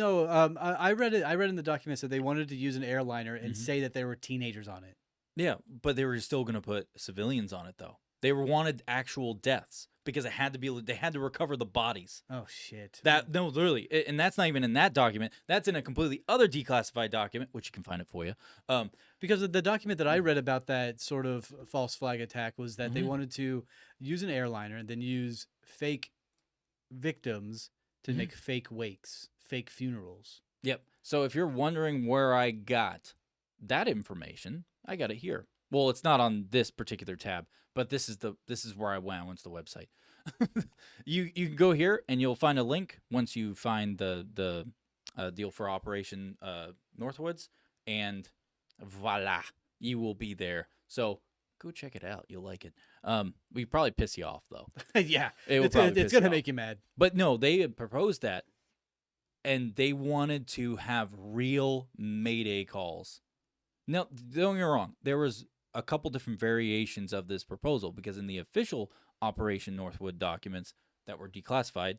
I read it. I read in the documents that they wanted to use an airliner and say that there were teenagers on it. Yeah, but they were still going to put civilians on it, though. They wanted actual deaths because it had to be. They had to recover the bodies. Oh shit! No, literally, and that's not even in that document. That's in a completely other declassified document, which you can find it for you. Because the document that I read about that sort of false flag attack was that they wanted to use an airliner and then use fake victims to make fake wakes, fake funerals. Yep. So if you're wondering where I got that information, I got it here. Well, it's not on this particular tab, but this is where I went. I went to the website. You can go here and you'll find a link once you find the deal for Operation Northwoods, and voila, you will be there. So go check it out. You'll like it. We probably piss you off though. Yeah, it's gonna make you mad. But no, they had proposed that, and they wanted to have real Mayday calls. Now, don't get me wrong. There was a couple different variations of this proposal because in the official Operation Northwood documents that were declassified,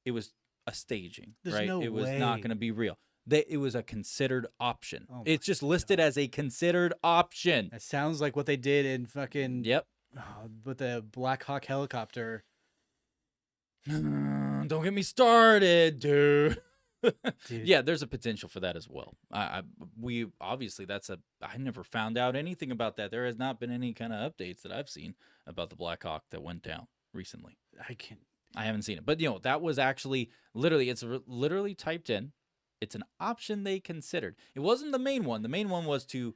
it was a staging, right? No it was way. not going to be real. It was a considered option. Oh it's just listed as a considered option. That sounds like what they did in fucking with the Black Hawk helicopter. Don't get me started, dude. Yeah, there's a potential for that as well. We obviously I never found out anything about that. There has not been any kind of updates that I've seen about the Black Hawk that went down recently. I haven't seen it, but that was actually it's literally typed in. It's an option they considered. It wasn't the main one. The main one was to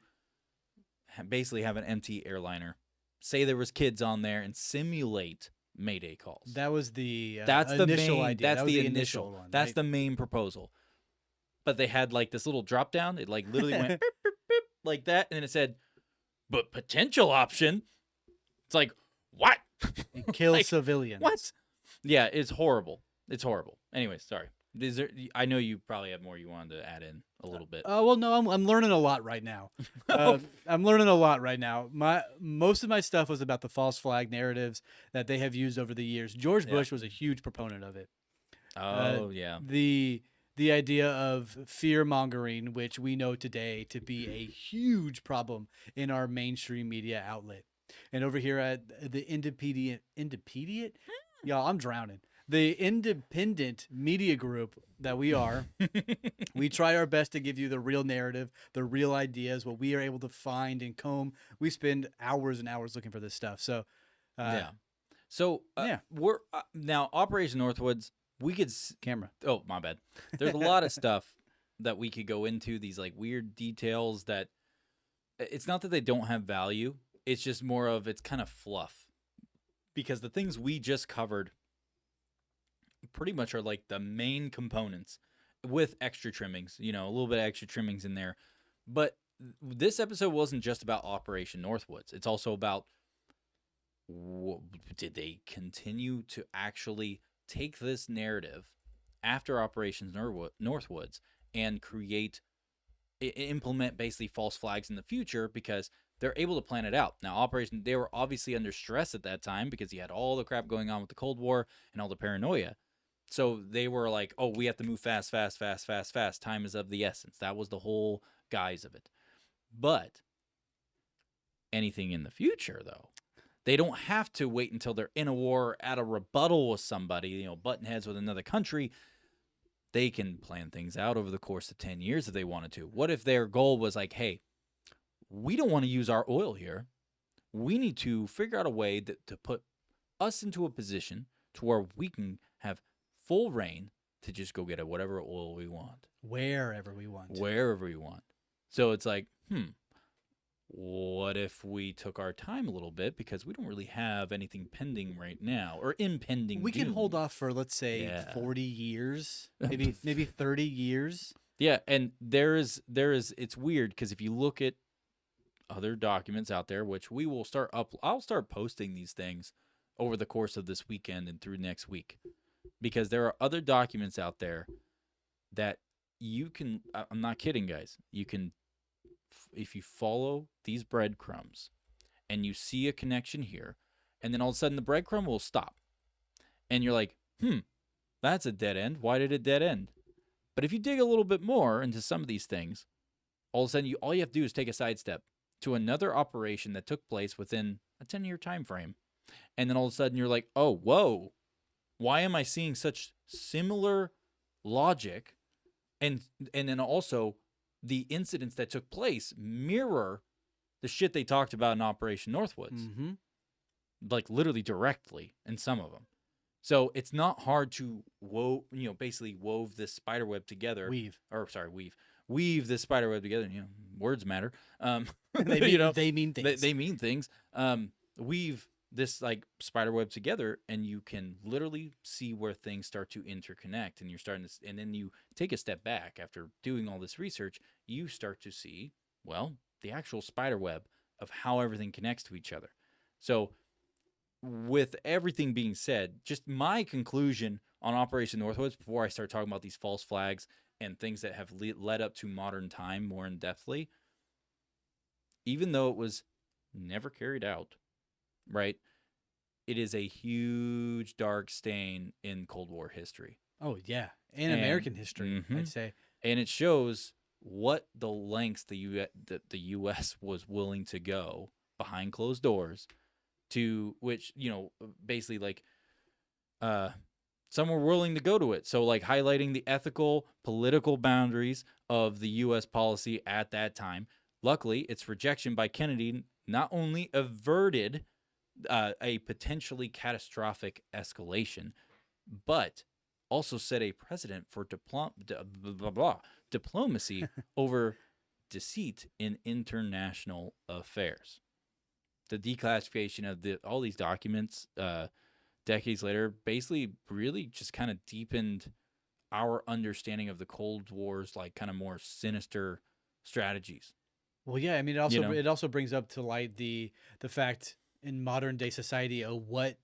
basically have an empty airliner, say there was kids on there, and simulate Mayday calls. That was the initial idea. That's the initial one. That's right? the main proposal. But they had like this little drop down. It like literally went beep, beep, beep, like that, and then it said, "But potential option." It's like what? Kill civilians. What? Yeah, it's horrible. It's horrible. Anyway, sorry. I know you probably have more you wanted to add in a little bit. Well, no, I'm learning a lot right now. I'm learning a lot right now. Most of my stuff was about the false flag narratives that they have used over the years. George Bush was a huge proponent of it. Yeah. The idea of fear mongering, which we know today to be a huge problem in our mainstream media outlet. And over here at the Independent, y'all, I'm drowning. the independent media group that we are, we try our best to give you the real narrative, the real ideas, what we are able to find and comb. We spend hours and hours looking for this stuff. So, Yeah. So yeah, we're now Operation Northwoods. We could. camera. Oh, my bad. There's a lot of stuff that we could go into. These like weird details that it's not that they don't have value. It's just more of it's kind of fluff because the things we just covered pretty much are like the main components with extra trimmings. You know, a little bit of extra trimmings in there, but this episode wasn't just about Operation Northwoods. It's also about did they continue to actually take this narrative after Operations Northwoods and implement basically false flags in the future because they're able to plan it out. Now, they were obviously under stress at that time because you had all the crap going on with the Cold War and all the paranoia. So they were like, oh, we have to move fast, fast, fast, fast, fast. Time is of the essence. That was the whole guise of it. But anything in the future, though, they don't have to wait until they're in a war or at a rebuttal with somebody, button heads with another country. They can plan things out over the course of 10 years if they wanted to. What if their goal was like, hey, we don't want to use our oil here. We need to figure out a way to put us into a position to where we can have full reign to just go get whatever oil we want. Wherever we want. Wherever we want. So it's like, what if we took our time a little bit because we don't really have anything pending right now or impending We doom. can hold off for, let's say, 40 years, maybe 30 years. Yeah, and it's weird because if you look at other documents out there, which we will I'll start posting these things over the course of this weekend and through next week because there are other documents out there that you can, I'm not kidding, guys, you can, if you follow these breadcrumbs and you see a connection here, and then all of a sudden the breadcrumb will stop. And you're like, that's a dead end. Why did it dead end? But if you dig a little bit more into some of these things, all of a sudden all you have to do is take a sidestep to another operation that took place within a 10-year time frame. And then all of a sudden you're like, oh, whoa, why am I seeing such similar logic? And then also the incidents that took place mirror the shit they talked about in Operation Northwoods. Mm-hmm. Like literally directly in some of them. So it's not hard to basically wove this spider web together. Weave this spider web together. Words matter. They mean things. They mean things. Weave this like spider web together, and you can literally see where things start to interconnect. And and then you take a step back after doing all this research. You start to see, the actual spider web of how everything connects to each other. So, with everything being said, just my conclusion on Operation Northwoods before I start talking about these false flags and things that have led up to modern time more in depthly, even though it was never carried out, right? It is a huge dark stain in Cold War history. Oh, yeah. And American history, I'd say. And it shows what the lengths the U.S. was willing to go behind closed doors to, which, basically like some were willing to go to it. So like highlighting the ethical, political boundaries of the U.S. policy at that time. Luckily, its rejection by Kennedy not only averted a potentially catastrophic escalation, but also set a precedent for diplomacy over deceit in international affairs. The declassification of all these documents decades later basically really just kind of deepened our understanding of the Cold War's like kind of more sinister strategies. Well, yeah, I mean, it also brings up to light the fact in modern day society of what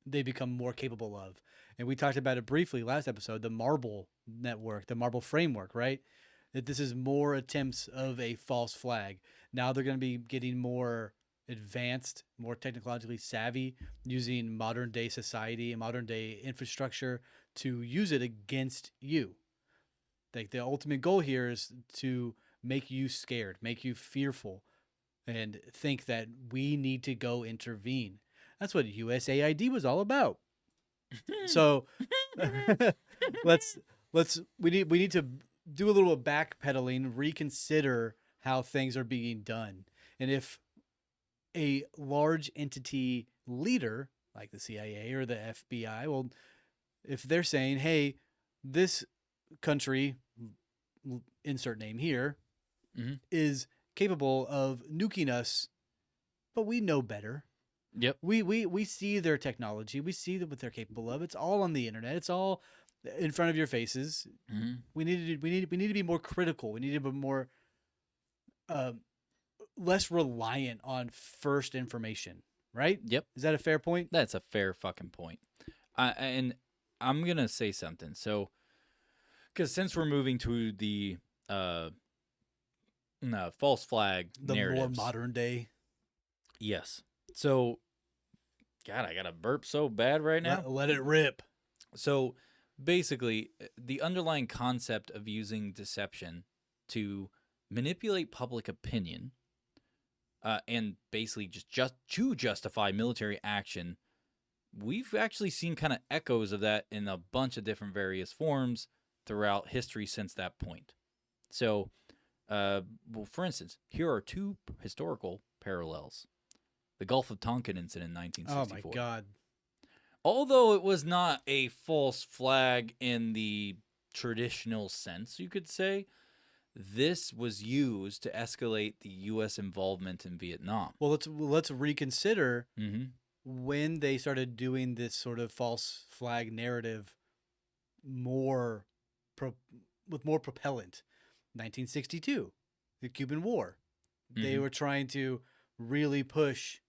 they become more capable of. And we talked about it briefly last episode, the Marble network, the Marble framework, right? That this is more attempts of a false flag. Now they're going to be getting more advanced, more technologically savvy, using modern day society and modern day infrastructure to use it against you. Like the ultimate goal here is to make you scared, make you fearful, and think that we need to go intervene. That's what USAID was all about. So let's we need to do a little backpedaling, reconsider how things are being done. And if a large entity leader like the CIA or the FBI, well, if they're saying, "Hey, this country, insert name here, Mhm. is capable of nuking us, but we know better. Yep. We see their technology. We see what they're capable of. It's all on the internet. It's all in front of your faces. Mhm. We need to be more critical. We need to be more uh, less reliant on first information. Right? Yep. Is that a fair point? That's a fair fucking point. And I'm gonna say something. So, because since we're moving to the uh, no, false flag The more narratives, modern day. yes. So, God, I got to burp so bad right now. Let it rip. So, basically, the underlying concept of using deception to manipulate public opinion, and basically just to justify military action, we've actually seen kind of echoes of that in a bunch of different various forms throughout history since that point. So, well, for instance, here are two historical parallels: the Gulf of Tonkin incident in Oh my 1964. God. Although it was not a false flag in the traditional sense, you could say, this was used to escalate the U.S. involvement in Vietnam. Well, let's reconsider Mm-hmm. when they started doing this sort of false flag narrative more with more propellant. 1962, the Cuban War. They Mm-hmm. were trying to really push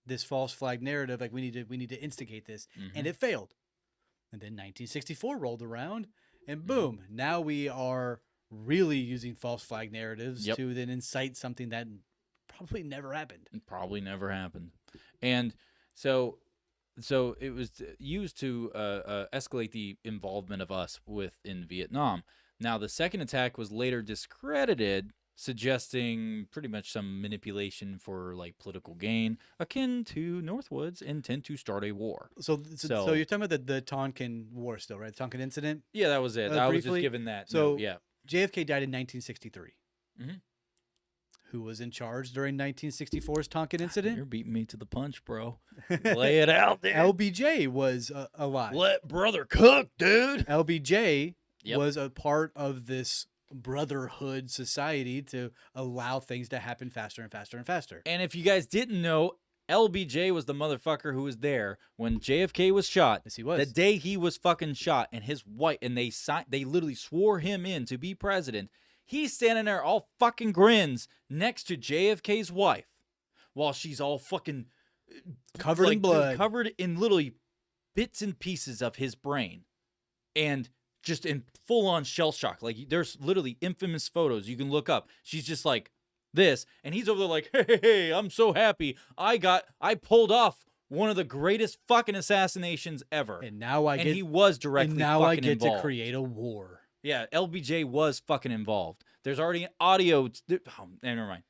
this false flag narrative, like we need to instigate this, Mm-hmm. and it failed. And then 1964 rolled around, and Mm-hmm. boom, now we are really using false flag narratives Yep. to then incite something that probably never happened. It probably never happened. And so it was used to escalate the involvement of us within Vietnam. Now, the second attack was later discredited, suggesting pretty much some manipulation for like political gain, akin to Northwood's intent to start a war. So you're talking about the Tonkin War still, right? The Tonkin incident. Yeah, that was it. I was just Briefly. giving that So note. Yeah. JFK died in 1963. Mhm. Who was in charge during 1964's Tonkin incident? You're beating me to the punch, bro. Lay it out there. LBJ was alive. Let brother cook, dude. LBJ Yep. was a part of this brotherhood society to allow things to happen faster and faster and faster. And if you guys didn't know, LBJ was the motherfucker who was there when JFK was shot. Yes, he was. The day he was fucking shot, and his wife, and they literally swore him in to be president. He's standing there all fucking grins next to JFK's wife while she's all fucking Covered in blood. covered in literally bits and pieces of his brain, and just in full-on shell shock. Like, there's literally infamous photos you can look up. She's just like this, and he's over there like, hey, I'm so happy. I pulled off one of the greatest fucking assassinations ever. And now I get he was directly and now fucking I get involved. to create a war. Yeah, LBJ was fucking involved. There's already an audio. Oh, never mind.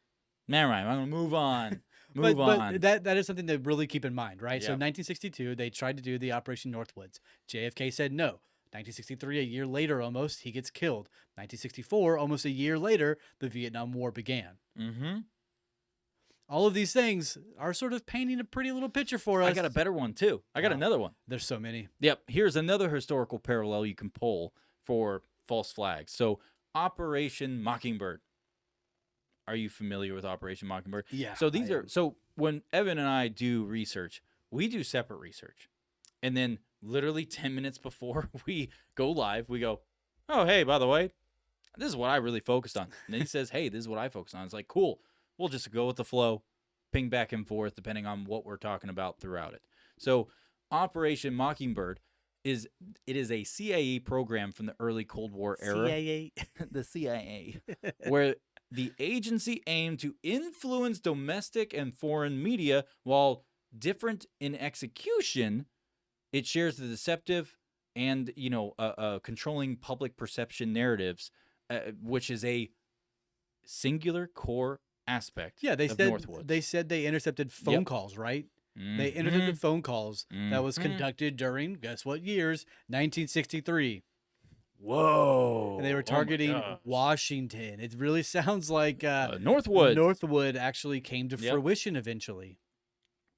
I'm gonna move on. But that is something to really keep in mind, right? So Yeah. 1962, they tried to do the Operation Northwoods. JFK said no. 1963, a year later almost, he gets killed. 1964, almost a year later, the Vietnam War began. Mm-hmm. All of these things are sort of painting a pretty little picture for us. I got a better one too. I got another one. There's so many. Yep. Here's another historical parallel you can pull for false flags. So, Operation Mockingbird. Are you familiar with Operation Mockingbird? Yeah. So when Evan and I do research, we do separate research. And then literally 10 minutes before we go live, we go, oh, hey, by the way, this is what I really focused on. And then he says, hey, this is what I focused on. It's like, cool. We'll just go with the flow, ping back and forth, depending on what we're talking about throughout it. So Operation Mockingbird is a CIA program from the early Cold War era. CIA. The CIA, where the agency aimed to influence domestic and foreign media. While different in execution, it shares the deceptive and controlling public perception narratives, which is a singular core aspect. Yeah, of Northwoods. they said they intercepted phone calls, right? They intercepted phone calls that was conducted during, guess what years? 1963. Whoa. And they were targeting Washington. It really sounds like Northwood actually came to fruition eventually.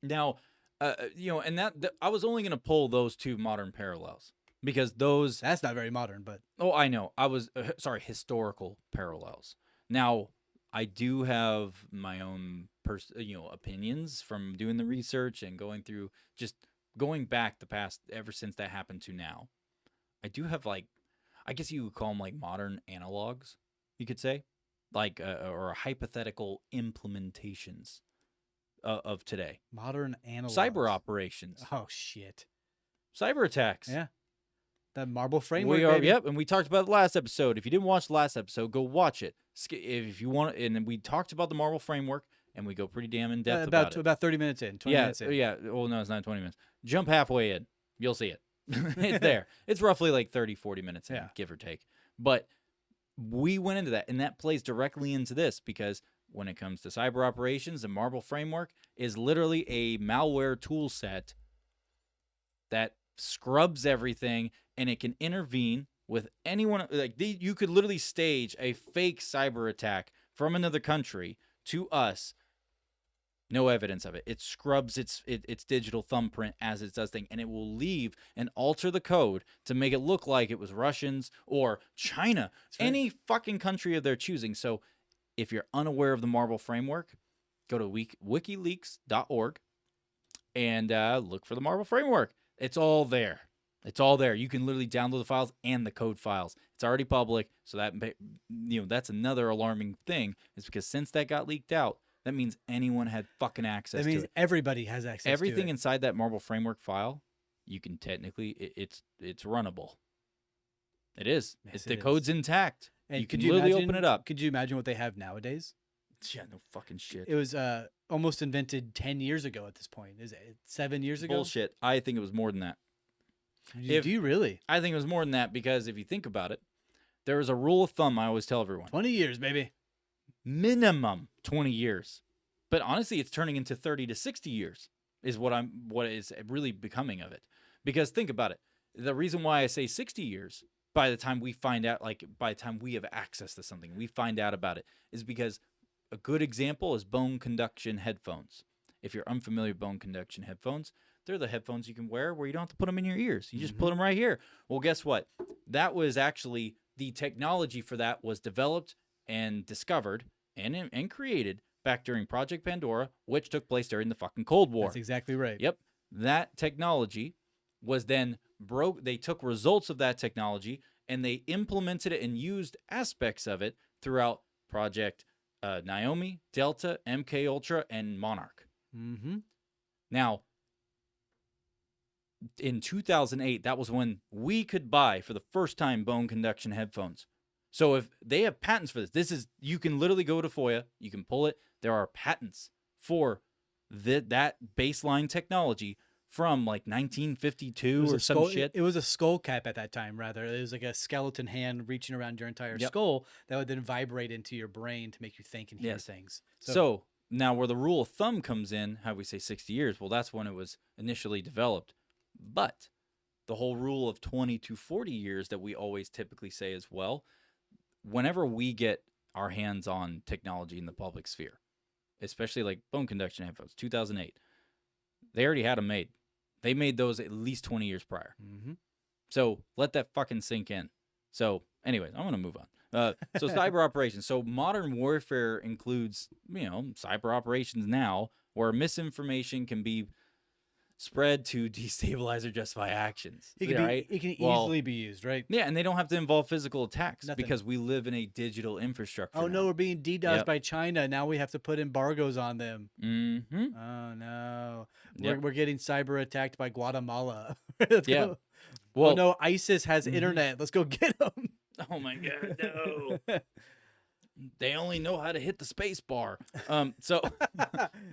Now, and I was only going to pull those two modern parallels because those... That's not very modern, but... Oh, I know. I was... sorry, historical parallels. Now, I do have my own opinions from doing the research and going through, just going back the past, ever since that happened to now. I do have, like, I guess you would call them like modern analogs, you could say, like, or hypothetical implementations of today. Modern analogs. Cyber operations. Oh, shit. Cyber attacks. Yeah. That marble framework. Yep, and we talked about the last episode. If you didn't watch the last episode, go watch it. If you want, and then we talked about the marble framework, and we go pretty damn in depth about it. About 30 minutes in, 20 minutes in. Yeah. Well, no, it's not 20 minutes. Jump halfway in. You'll see it. It's there. It's roughly like 30, 40 minutes in, give or take. But we went into that, and that plays directly into this because when it comes to cyber operations, the marble framework is literally a malware tool set that scrubs everything, and it can intervene with anyone. Like you could literally stage a fake cyber attack from another country to us. No evidence of it. It scrubs its digital thumbprint as it does thing, and it will leave and alter the code to make it look like it was Russians or China, any fucking country of their choosing. So if you're unaware of the marble framework, go to wikileaks.org and look for the marble framework. It's all there. It's all there. You can literally download the files and the code files. It's already public, so that that's another alarming thing, is because since that got leaked out, that means anyone had fucking access to it. That means everybody has access to it. Everything inside that marble framework file, you can technically, it's runnable. It is. Yes, the code's intact. And you can literally open it up. Could you imagine what they have nowadays? Yeah, no fucking shit. It was almost invented 10 years ago at this point. Is it 7 years ago? Bullshit. I think it was more than that. Do you really? I think it was more than that because if you think about it, there is a rule of thumb I always tell everyone. 20 years, baby. Minimum 20 years. But honestly, it's turning into 30 to 60 years is what is really becoming of it. Because think about it. The reason why I say 60 years by the time we find out, like by the time we have access to something, we find out about it, is because a good example is bone conduction headphones. If you're unfamiliar with bone conduction headphones, they're the headphones you can wear where you don't have to put them in your ears. You just put them right here. Well, guess what? That was actually, the technology for that was developed and discovered and created back during Project Pandora, which took place during the fucking Cold War. That's exactly right. Yep. That technology was then they took results of that technology and they implemented it and used aspects of it throughout Project Naomi, Delta, MK Ultra, and Monarch. Now, in 2008, that was when we could buy for the first time bone conduction headphones. So if they have patents for this, you can literally go to FOIA, you can pull it. There are patents for that baseline technology from like 1952 or some shit. It was a skull cap at that time, rather. It was like a skeleton hand reaching around your entire skull that would then vibrate into your brain to make you think and hear things. So now where the rule of thumb comes in, how we say 60 years, well, that's when it was initially developed. But the whole rule of 20 to 40 years that we always typically say as well, whenever we get our hands on technology in the public sphere, especially like bone conduction headphones, 2008, they already had them made. They made those at least 20 years prior. So let that fucking sink in. So anyways, I'm going to move on. So cyber operations. So modern warfare includes, cyber operations now where misinformation can be spread to destabilize or justify actions. It can easily be used, right? Yeah, and they don't have to involve physical attacks because we live in a digital infrastructure. Oh, now. No, we're being DDoSed by China. Now we have to put embargoes on them. Mm-hmm. Oh, no. We're getting cyber attacked by Guatemala. Yeah. Well, no, ISIS has internet. Let's go get them. Oh, my God, no. They only know how to hit the space bar. So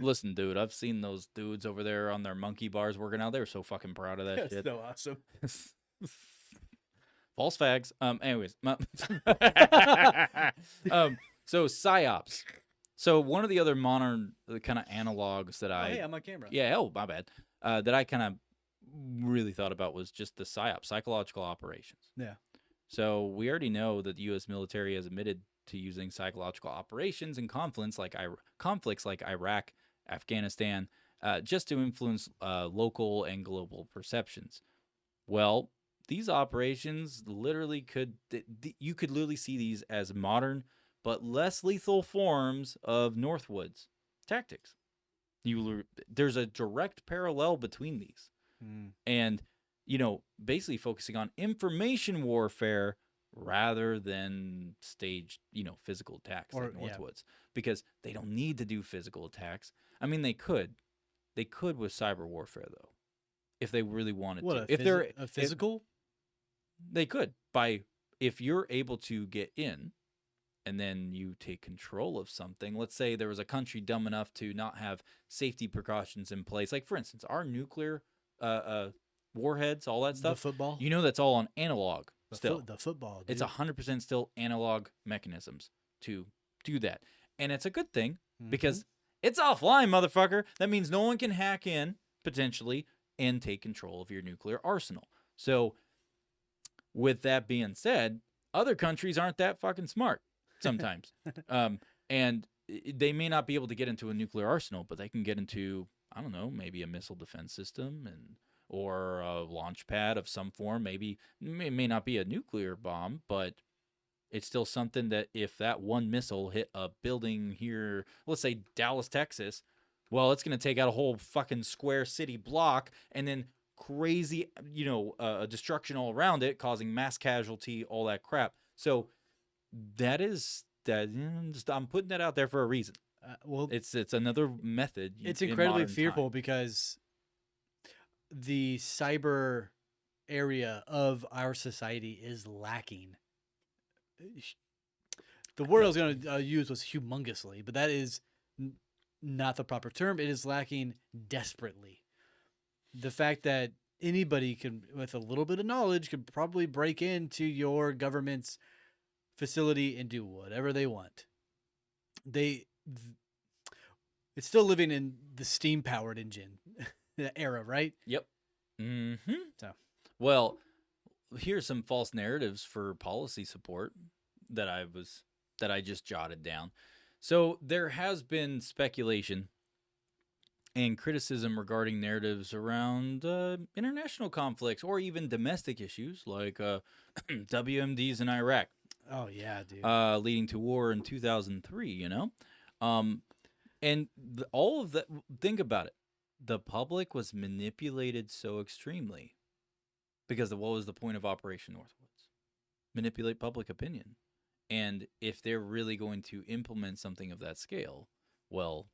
listen, dude, I've seen those dudes over there on their monkey bars working out. They were so fucking proud of that shit. That's so awesome. False fags. Anyways. So PsyOps. So one of the other modern kind of analogs that Hey, I'm on camera. yeah, oh, my bad, that I kind of really thought about was just the PSYOP, psychological operations. Yeah. So we already know that the U.S. military has admitted to using psychological operations in conflicts like Iraq, Afghanistan, just to influence local and global perceptions. Well, these operations literally you could literally see these as modern but less lethal forms of Northwoods tactics. There's a direct parallel between these. Mm. And basically focusing on information warfare rather than staged, physical attacks like Northwoods, because they don't need to do physical attacks. I mean, they could with cyber warfare though, if they really wanted to. If they're a physical, they could if you're able to get in and then you take control of something. Let's say there was a country dumb enough to not have safety precautions in place, like for instance, our nuclear warheads, all that stuff. The football. That's all on analog still. The football. Dude. It's 100% still analog mechanisms to do that, and it's a good thing because it's offline, motherfucker. That means no one can hack in potentially and take control of your nuclear arsenal. So, with that being said, other countries aren't that fucking smart sometimes, and they may not be able to get into a nuclear arsenal, but they can get into, I don't know, maybe a missile defense system or a launch pad of some form. Maybe it may not be a nuclear bomb, but it's still something that if that one missile hit a building here, let's say Dallas, Texas, well, it's going to take out a whole fucking square city block and then crazy, destruction all around it, causing mass casualty, all that crap. So I'm putting that out there for a reason. Well, it's another method. It's incredibly fearful because the cyber area of our society is lacking. The word I was going to use was humongously, but that is not the proper term. It is lacking desperately. The fact that anybody can, with a little bit of knowledge, could probably break into your government's facility and do whatever they want. It's still living in the steam-powered engine era, right? Yep. Mm-hmm. So, well, here's some false narratives for policy support that I just jotted down. So there has been speculation and criticism regarding narratives around international conflicts or even domestic issues like WMDs in Iraq. Oh yeah, dude. Leading to war in 2003. And all of that. Think about it. The public was manipulated so extremely because what was the point of Operation Northwoods? Manipulate public opinion. And if they're really going to implement something of that scale, well,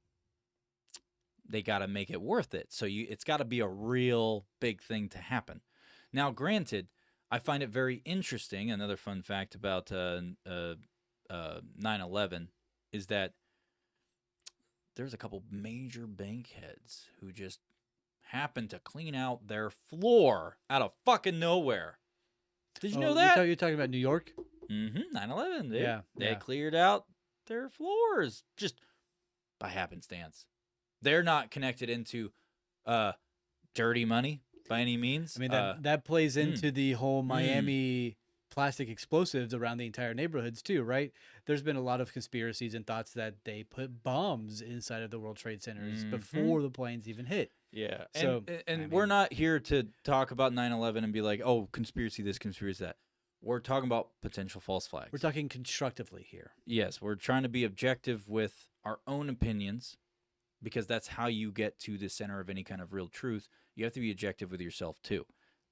they got to make it worth it. So it's got to be a real big thing to happen. Now, granted, I find it very interesting. Another fun fact about 9/11 is that there's a couple major bankheads who just happened to clean out their floor out of fucking nowhere. Did you know that? You're talking about New York? 9/11. They cleared out their floors just by happenstance. They're not connected into dirty money by any means. I mean, that plays into the whole Miami plastic explosives around the entire neighborhoods too, right? There's been a lot of conspiracies and thoughts that they put bombs inside of the World Trade Centers before the planes even hit. Yeah. So, and we're not here to talk about 9/11 and be like, oh, conspiracy this, conspiracy that. We're talking about potential false flags. We're talking constructively here. Yes, we're trying to be objective with our own opinions because that's how you get to the center of any kind of real truth. You have to be objective with yourself too.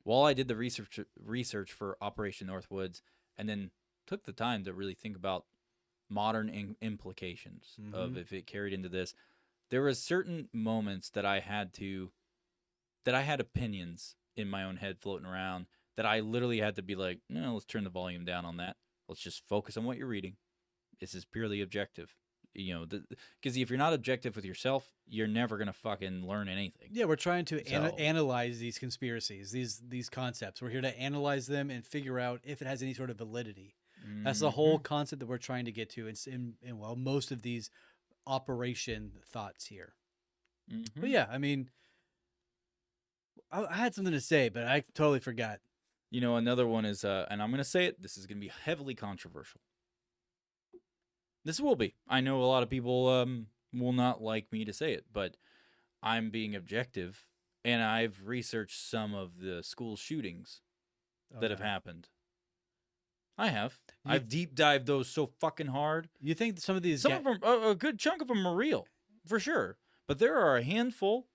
While I did the research for Operation Northwoods and then took the time to really think about modern implications of if it carried into this, there was certain moments that I had opinions in my own head floating around that I literally had to be like, no, let's turn the volume down on that. Let's just focus on what you're reading. This is purely objective. Because if you're not objective with yourself, you're never going to fucking learn anything. Yeah, we're trying to analyze these conspiracies, these concepts. We're here to analyze them and figure out if it has any sort of validity. That's the whole concept that we're trying to get to. And most of these operation thoughts here. Mm-hmm. But yeah, I mean, I had something to say, but I totally forgot. You know, another one is, and I'm going to say it, this is going to be heavily controversial. This will be. I know a lot of people will not like me to say it, but I'm being objective, and I've researched some of the school shootings that have happened. I have. I've deep dived those so fucking hard. You think some of these... Some of them, a good chunk of them are real, for sure. But there are a handful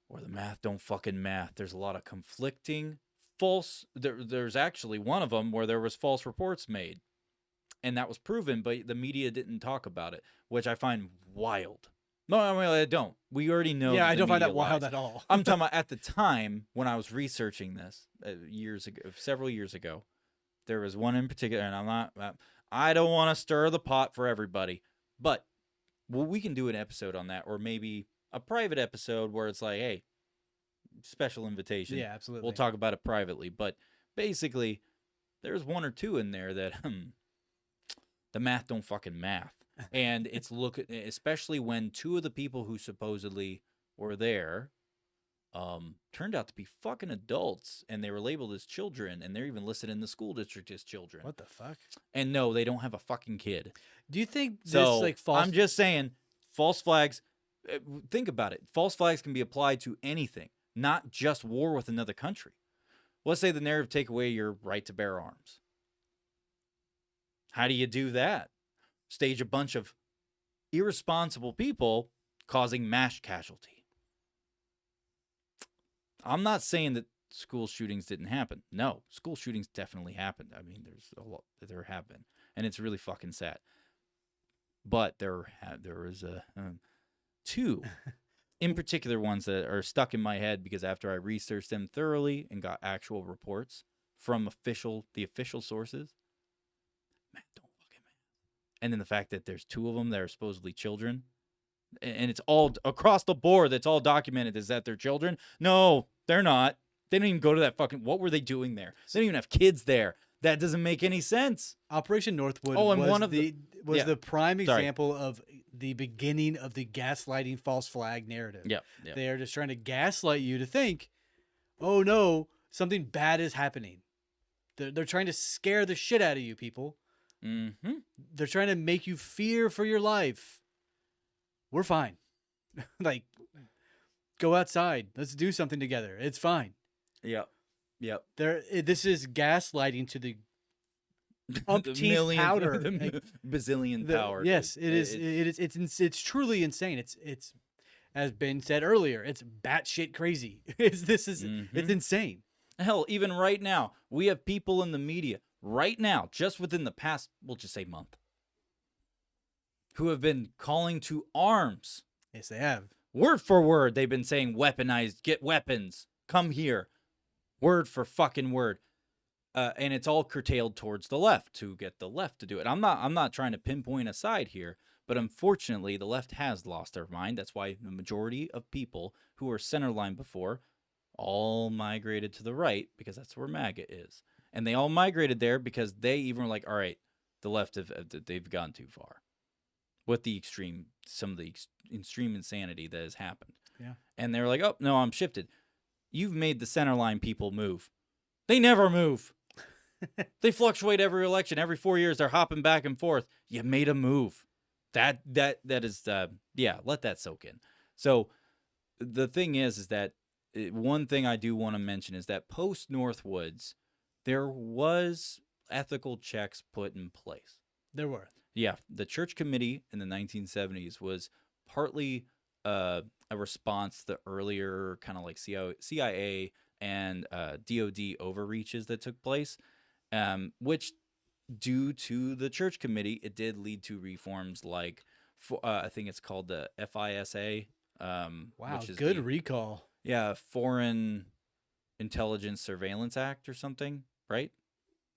where the math don't fucking math. There's a lot of conflicting, false... There's actually one of them where there was false reports made. And that was proven, but the media didn't talk about it, which I find wild. No, I mean, I don't. We already know. Yeah, I don't find that lies. wild at all. I'm talking about at the time when I was researching this several years ago. There was one in particular, and I don't want to stir the pot for everybody, but we can do an episode on that, or maybe a private episode where it's like, hey, special invitation. Yeah, absolutely. We'll talk about it privately, but basically, there's one or two in there that the math don't fucking math. And it's especially when two of the people who supposedly were there turned out to be fucking adults, and they were labeled as children, and they're even listed in the school district as children. What the fuck? And no, they don't have a fucking kid. Do you think this So false... I'm just saying, false flags, think about it. False flags can be applied to anything, not just war with another country. Let's say the narrative take away your right to bear arms. How do you do that? Stage a bunch of irresponsible people causing mass casualty. I'm not saying that school shootings didn't happen. No, school shootings definitely happened. I mean, there have been, and it's really fucking sad. But there was two, in particular, ones that are stuck in my head because after I researched them thoroughly and got actual reports from the official sources, man, don't fucking man. And then the fact that there's two of them that are supposedly children, and it's all across the board that's all documented is that they're children. No, they're not. They don't even go to that fucking... What were they doing there? They don't even have kids there. That doesn't make any sense. Operation Northwood was the prime example of the beginning of the gaslighting false flag narrative. Yep. They are just trying to gaslight you to think, oh no, something bad is happening. They're trying to scare the shit out of you, people. Mm-hmm. They're trying to make you fear for your life. We're fine. Like, go outside. Let's do something together. It's fine. Yep. This is gaslighting to the umpteenth powder, bazillion power. Yes, it is. It's truly insane. It's as Ben said earlier. It's batshit crazy. It's insane. Hell, even right now, we have people in the media right now, just within the past, we'll just say month, who have been calling to arms. Yes, they have. Word for word, they've been saying weaponized, get weapons, come here. Word for fucking word. And it's all curtailed towards the left to get the left to do it. I'm not trying to pinpoint a side here, but unfortunately, the left has lost their mind. That's why the majority of people who were centerline before all migrated to the right, because that's where MAGA is. And they all migrated there because they even were like, all right, the left they've gone too far with some of the extreme insanity that has happened. Yeah. And they're like, oh, no, I'm shifted. You've made the centerline people move. They never move. They fluctuate every election. Every 4 years, they're hopping back and forth. You made a move. That is, let that soak in. So the thing is that one thing I do want to mention is that post Northwoods, there was ethical checks put in place. There were. Yeah, the church committee in the 1970s was partly a response to the earlier kind of like CIA and DOD overreaches that took place, which, due to the church committee, it did lead to reforms like, I think it's called the FISA. Wow, which is good recall. Yeah, Foreign Intelligence Surveillance Act or something, right?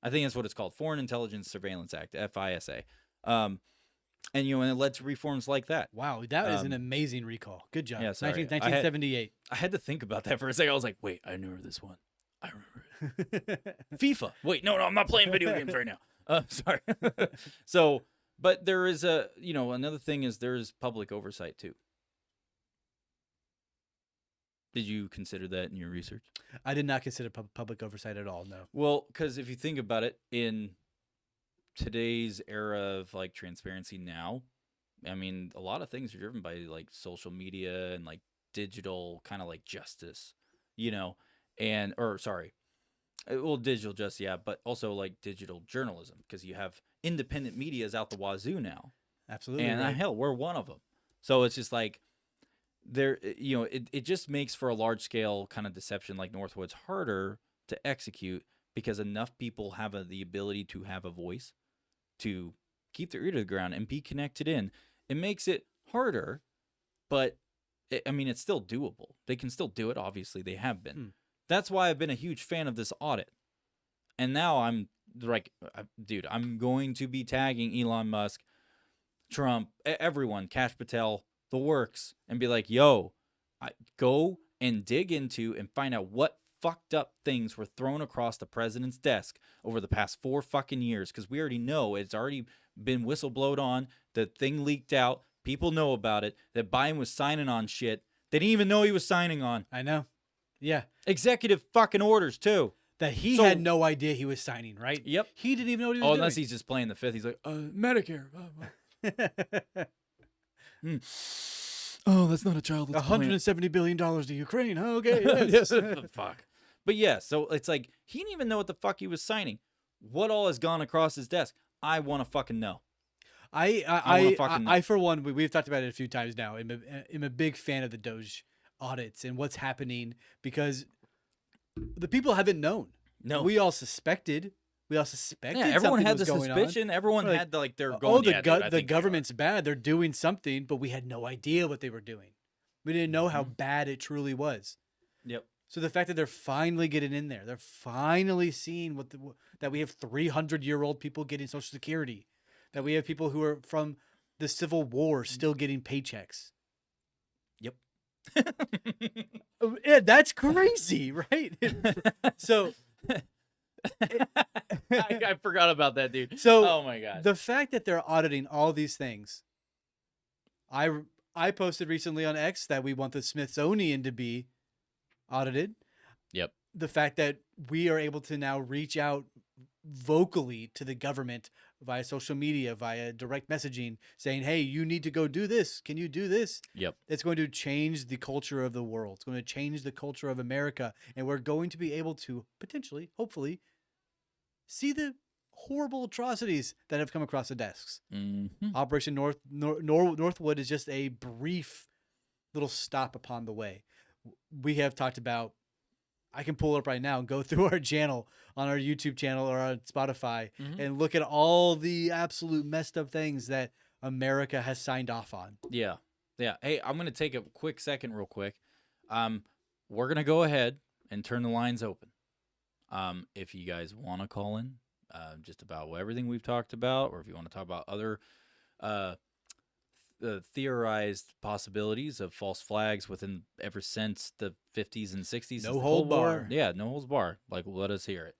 I think that's what it's called, Foreign Intelligence Surveillance Act, FISA. And it led to reforms like that. Wow, that is an amazing recall. Good job. Yeah, sorry. 1978. I had to think about that for a second. I was like, wait, I remember this one. I remember it. FIFA. Wait, no, I'm not playing video games right now. Sorry. So But there is another thing is there is public oversight too. Did you consider that in your research? I did not consider public oversight at all. No. Well, because if you think about it, in today's era of like transparency now, I mean, a lot of things are driven by like social media and like digital kind of like justice, digital justice, yeah, but also like digital journalism because you have independent medias out the wazoo now. Absolutely. And right. hell, we're one of them. So it's just like it just makes for a large scale kind of deception like Northwoods harder to execute because enough people have the ability to have a voice to keep their ear to the ground and be connected in. It makes it harder, but it's still doable. They can still do it. Obviously, they have been. That's why I've been a huge fan of this audit. And now I'm like, dude, I'm going to be tagging Elon Musk, Trump, everyone, Kash Patel, the works, and be like, yo, go and dig into and find out what fucked up things were thrown across the president's desk over the past 4 fucking years. Because we already know it's already been whistleblowed on. The thing leaked out. People know about it. That Biden was signing on shit they didn't even know he was signing on. I know. Yeah. Executive fucking orders, too. That he had no idea he was signing, right? Yep. He didn't even know what he was doing. Unless he's just playing the fifth. He's like, Medicare. Oh, that's not a child. $170 billion to Ukraine. Okay, yes. Fuck. But yeah, so it's like, he didn't even know what the fuck he was signing. What all has gone across his desk? I want to fucking know. I for one, we've talked about it a few times now. I'm a big fan of the Doge audits and what's happening because the people haven't known. No, we all suspected. Yeah, everyone had the suspicion. Everyone had they're going. The government's bad. They're doing something, but we had no idea what they were doing. We didn't know how bad it truly was. Yep. So the fact that they're finally getting in there, they're finally seeing that we have 300-year-old people getting Social Security. That we have people who are from the Civil War still getting paychecks. Yep. Yeah, that's crazy, right? So I forgot about that, dude. So oh my god. The fact that they're auditing all these things. I posted recently on X that we want the Smithsonian to be audited. Yep. The fact that we are able to now reach out vocally to the government via social media, via direct messaging, saying, hey, you need to go do this. Can you do this? Yep. It's going to change the culture of the world. It's going to change the culture of America. And we're going to be able to potentially, hopefully, see the horrible atrocities that have come across the desks. Mm-hmm. Operation Northwood is just a brief little stop upon the way. We have talked about, I can pull it up right now and go through our channel on our YouTube channel or on Spotify and look at all the absolute messed up things that America has signed off on. Yeah. Yeah. Hey, I'm going to take a quick second real quick. We're going to go ahead and turn the lines open. If you guys want to call in just about everything we've talked about, or if you want to talk about other theorized possibilities of false flags within ever since the 50s and 60s. No hold bar. Yeah, no holds bar. Like, let us hear it.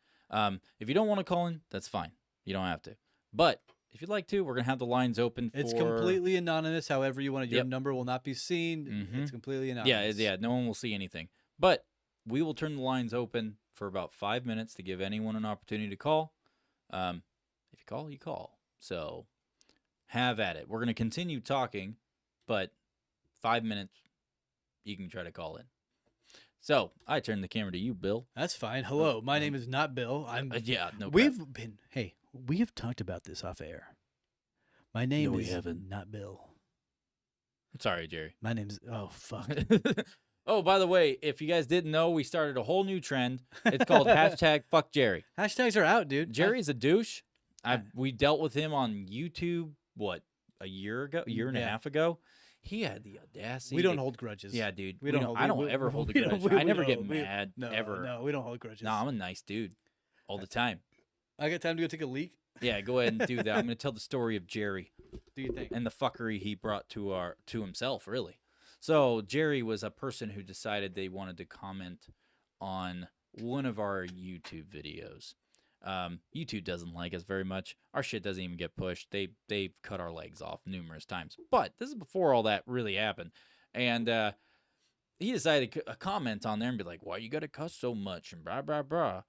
If you don't want to call in, that's fine. You don't have to. But if you'd like to, we're going to have the lines open for... It's completely anonymous. However you want to. Your number will not be seen. It's completely anonymous. Yeah, no one will see anything. But we will turn the lines open for about 5 minutes to give anyone an opportunity to call. If you call, you call. So... have at it. We're going to continue talking, but 5 minutes, you can try to call in. So, I turn the camera to you, Bill. That's fine. Hello, my name is not Bill. No We have talked about this off air. My name is not Bill. Sorry, Jerry. My name's, oh, fuck. Oh, by the way, if you guys didn't know, we started a whole new trend. It's called #FuckJerry. Hashtags are out, dude. Jerry's a douche. We dealt with him on YouTube. What, a year and a half ago? He had the audacity. We don't hold grudges. Yeah, dude. I don't ever hold a grudge. I never get mad. Ever. No, we don't hold grudges. No, I'm a nice dude. All the time. I got time to go take a leak? Yeah, go ahead and do that. I'm going to tell the story of Jerry. Do you think? And the fuckery he brought to himself, really. So, Jerry was a person who decided they wanted to comment on one of our YouTube videos. YouTube doesn't like us very much. Our shit doesn't even get pushed. They've cut our legs off numerous times. But this is before all that really happened. And he decided to comment on there and be like, why you got to cuss so much and blah, blah, blah.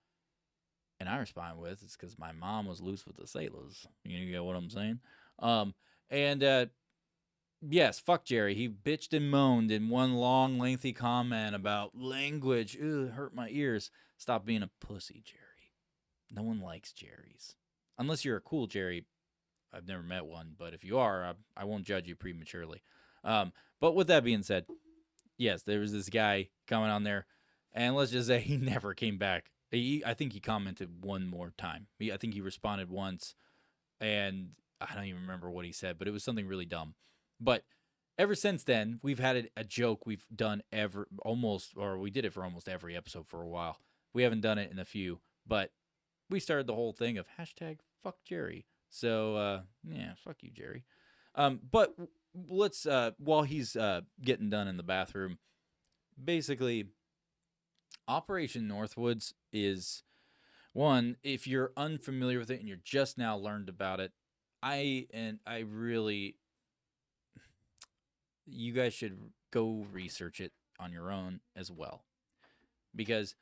And I respond with, it's because my mom was loose with the sailors. You get what I'm saying? Yes, fuck Jerry. He bitched and moaned in one long, lengthy comment about language. Ew, it hurt my ears. Stop being a pussy, Jerry. No one likes Jerrys. Unless you're a cool Jerry. I've never met one, but if you are, I won't judge you prematurely. But with that being said, yes, there was this guy coming on there, and let's just say he never came back. I think he commented one more time. I think he responded once, and I don't even remember what he said, but it was something really dumb. But ever since then, we've had a joke we've done we did it for almost every episode for a while. We haven't done it in a few, but we started the whole thing of #fuck Jerry. So, yeah, fuck you, Jerry. But let's, while he's getting done in the bathroom, basically, Operation Northwoods is, one, if you're unfamiliar with it and you're just now learned about it, you guys should go research it on your own as well. Because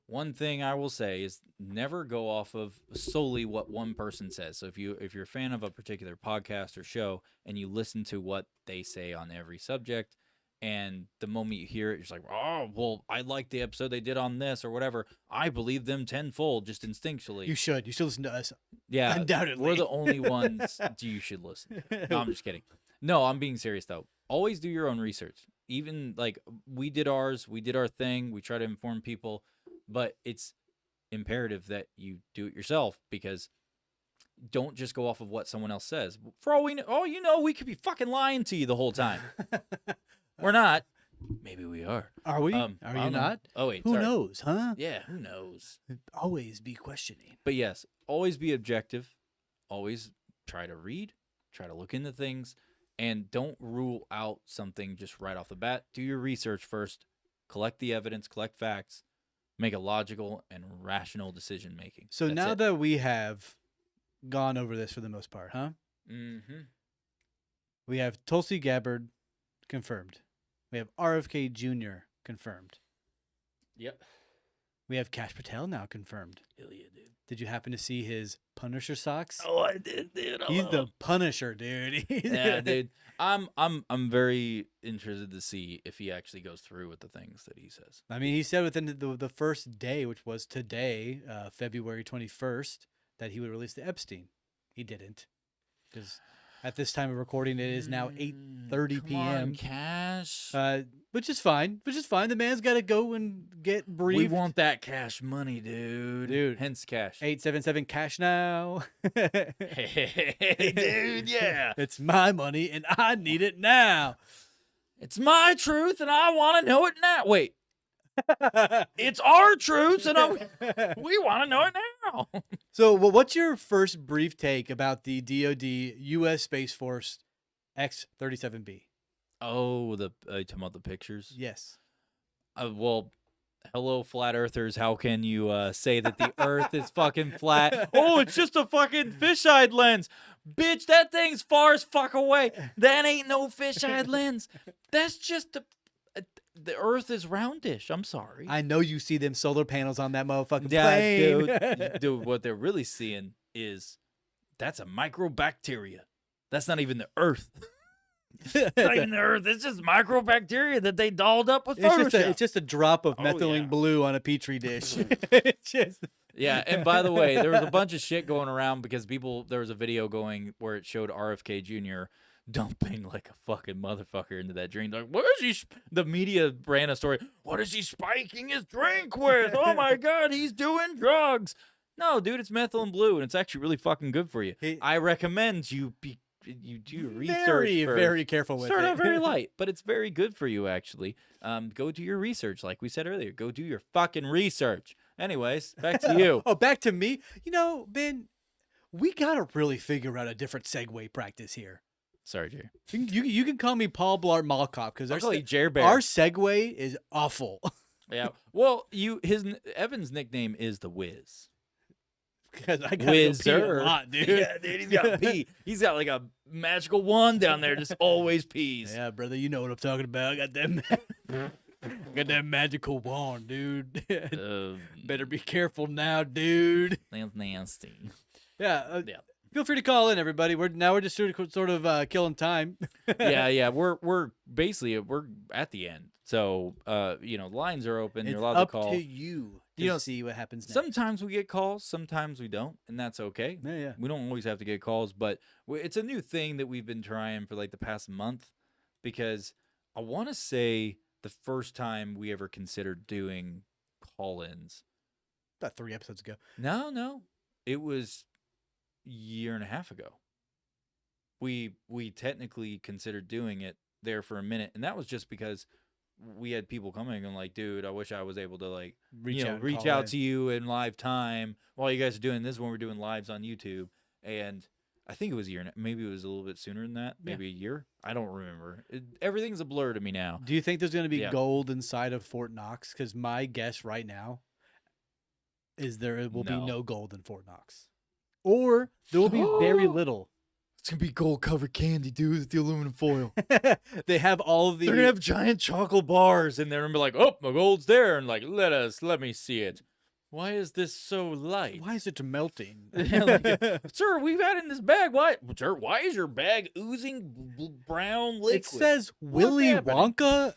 one thing I will say is never go off of solely what one person says. So if you're a fan of a particular podcast or show and you listen to what they say on every subject, and the moment you hear it, you're just like, oh, well, I like the episode they did on this or whatever. I believe them tenfold just instinctually. You should listen to us. Yeah, undoubtedly. We're the only ones you should listen to. No, I'm just kidding. No, I'm being serious, though. Always do your own research. Even, like, we did ours. We did our thing. We try to inform people. But it's imperative that you do it yourself, because don't just go off of what someone else says. For all we know, we could be fucking lying to you the whole time. We're not. Maybe we are. Are we? Are you not? Oh, wait. Who knows, huh? Yeah, who knows? Always be questioning. But yes, always be objective. Always try to read. Try to look into things. And don't rule out something just right off the bat. Do your research first. Collect the evidence. Collect facts. Make a logical and rational decision making. So now that we have gone over this for the most part, huh? Mm-hmm. We have Tulsi Gabbard confirmed. We have RFK Jr. confirmed. Yep. We have Kash Patel now confirmed. Hell yeah, dude. Did you happen to see his Punisher socks? Oh, I did, dude. He's the Punisher, dude. Yeah, dude. I'm very interested to see if he actually goes through with the things that he says. I mean, he said within the first day, which was today, February 21st, that he would release the Epstein. He didn't, because at this time of recording, it is now 8:30 p.m. Come on, Cash. Which is fine. The man's got to go and get briefed. We want that cash money, dude. Hence cash. 877 cash now. Hey, dude, yeah. It's my money and I need it now. It's my truth and I want to know it now. Wait. It's our truth and we want to know it now. So, what's your first brief take about the DoD U.S. Space Force X-37B? Oh, you talking about the pictures? Yes. Well, hello, flat earthers. How can you say that the Earth is fucking flat? Oh, it's just a fucking fisheye lens. Bitch, that thing's far as fuck away. That ain't no fisheye lens. That's just the Earth is roundish. I'm sorry. I know you see them solar panels on that motherfucking plane. Dude, what they're really seeing is that's a microbacteria. That's not even the Earth. It's not even the Earth. It's just microbacteria that they dolled up with Photoshop. It's just a drop of methylene blue on a petri dish. Yeah, and by the way, there was a bunch of shit going around because there was a video going where it showed RFK Jr. dumping like a fucking motherfucker into that drink. Like, what is he? The media ran a story. What is he spiking his drink with? Oh my God, he's doing drugs. No, dude, it's methylene blue, and it's actually really fucking good for you. I recommend you do your research very, first. very careful with it. Start out very light, but it's very good for you, actually. Go do your research, like we said earlier. Go do your fucking research. Anyways, back to you. Oh, back to me? You know, Ben, we got to really figure out a different segue practice here. Sorry, Jerry. You can call me Paul Blart Mall Cop, because our segue is awful. Yeah. Well, Evan's nickname is The Wiz. Because I gotta go pee a Wizard. lot, dude. Yeah, dude, he's got pee. He's got like a magical wand down there, just always pees. Yeah, brother, you know what I'm talking about. I got got that magical wand, dude. Better be careful now, dude. That's nasty. Yeah. Yeah. Feel free to call in, everybody. We're just sort of killing time. Yeah. We're basically we're at the end. So lines are open. It's You're allowed up to call. to you to see what happens next. Sometimes we get calls, sometimes we don't, and that's okay. Yeah. We don't always have to get calls, but it's a new thing that we've been trying for like the past month, because I want to say the first time we ever considered doing call-ins. About 3 episodes ago. No, it was a year and a half ago. We technically considered doing it there for a minute, and that was just because we had people coming and like, dude, I wish I was able to like reach out to you in live time while you guys are doing this when we're doing lives on YouTube. And I think it was a year, maybe it was a little bit sooner than that, maybe a year. I don't remember. Everything's a blur to me now. Do you think there's going to be gold inside of Fort Knox? Because my guess right now is there will be no gold in Fort Knox, or there will be very little. It's gonna be gold covered candy, dude, with the aluminum foil. They have all of the. They're gonna have giant chocolate bars in there and be like, "Oh, my gold's there," and like, let me see it. Why is this so light? Why is it melting? Sir, we've had it in this bag. Why, sir? Why is your bag oozing brown liquid? It says Willy Wonka.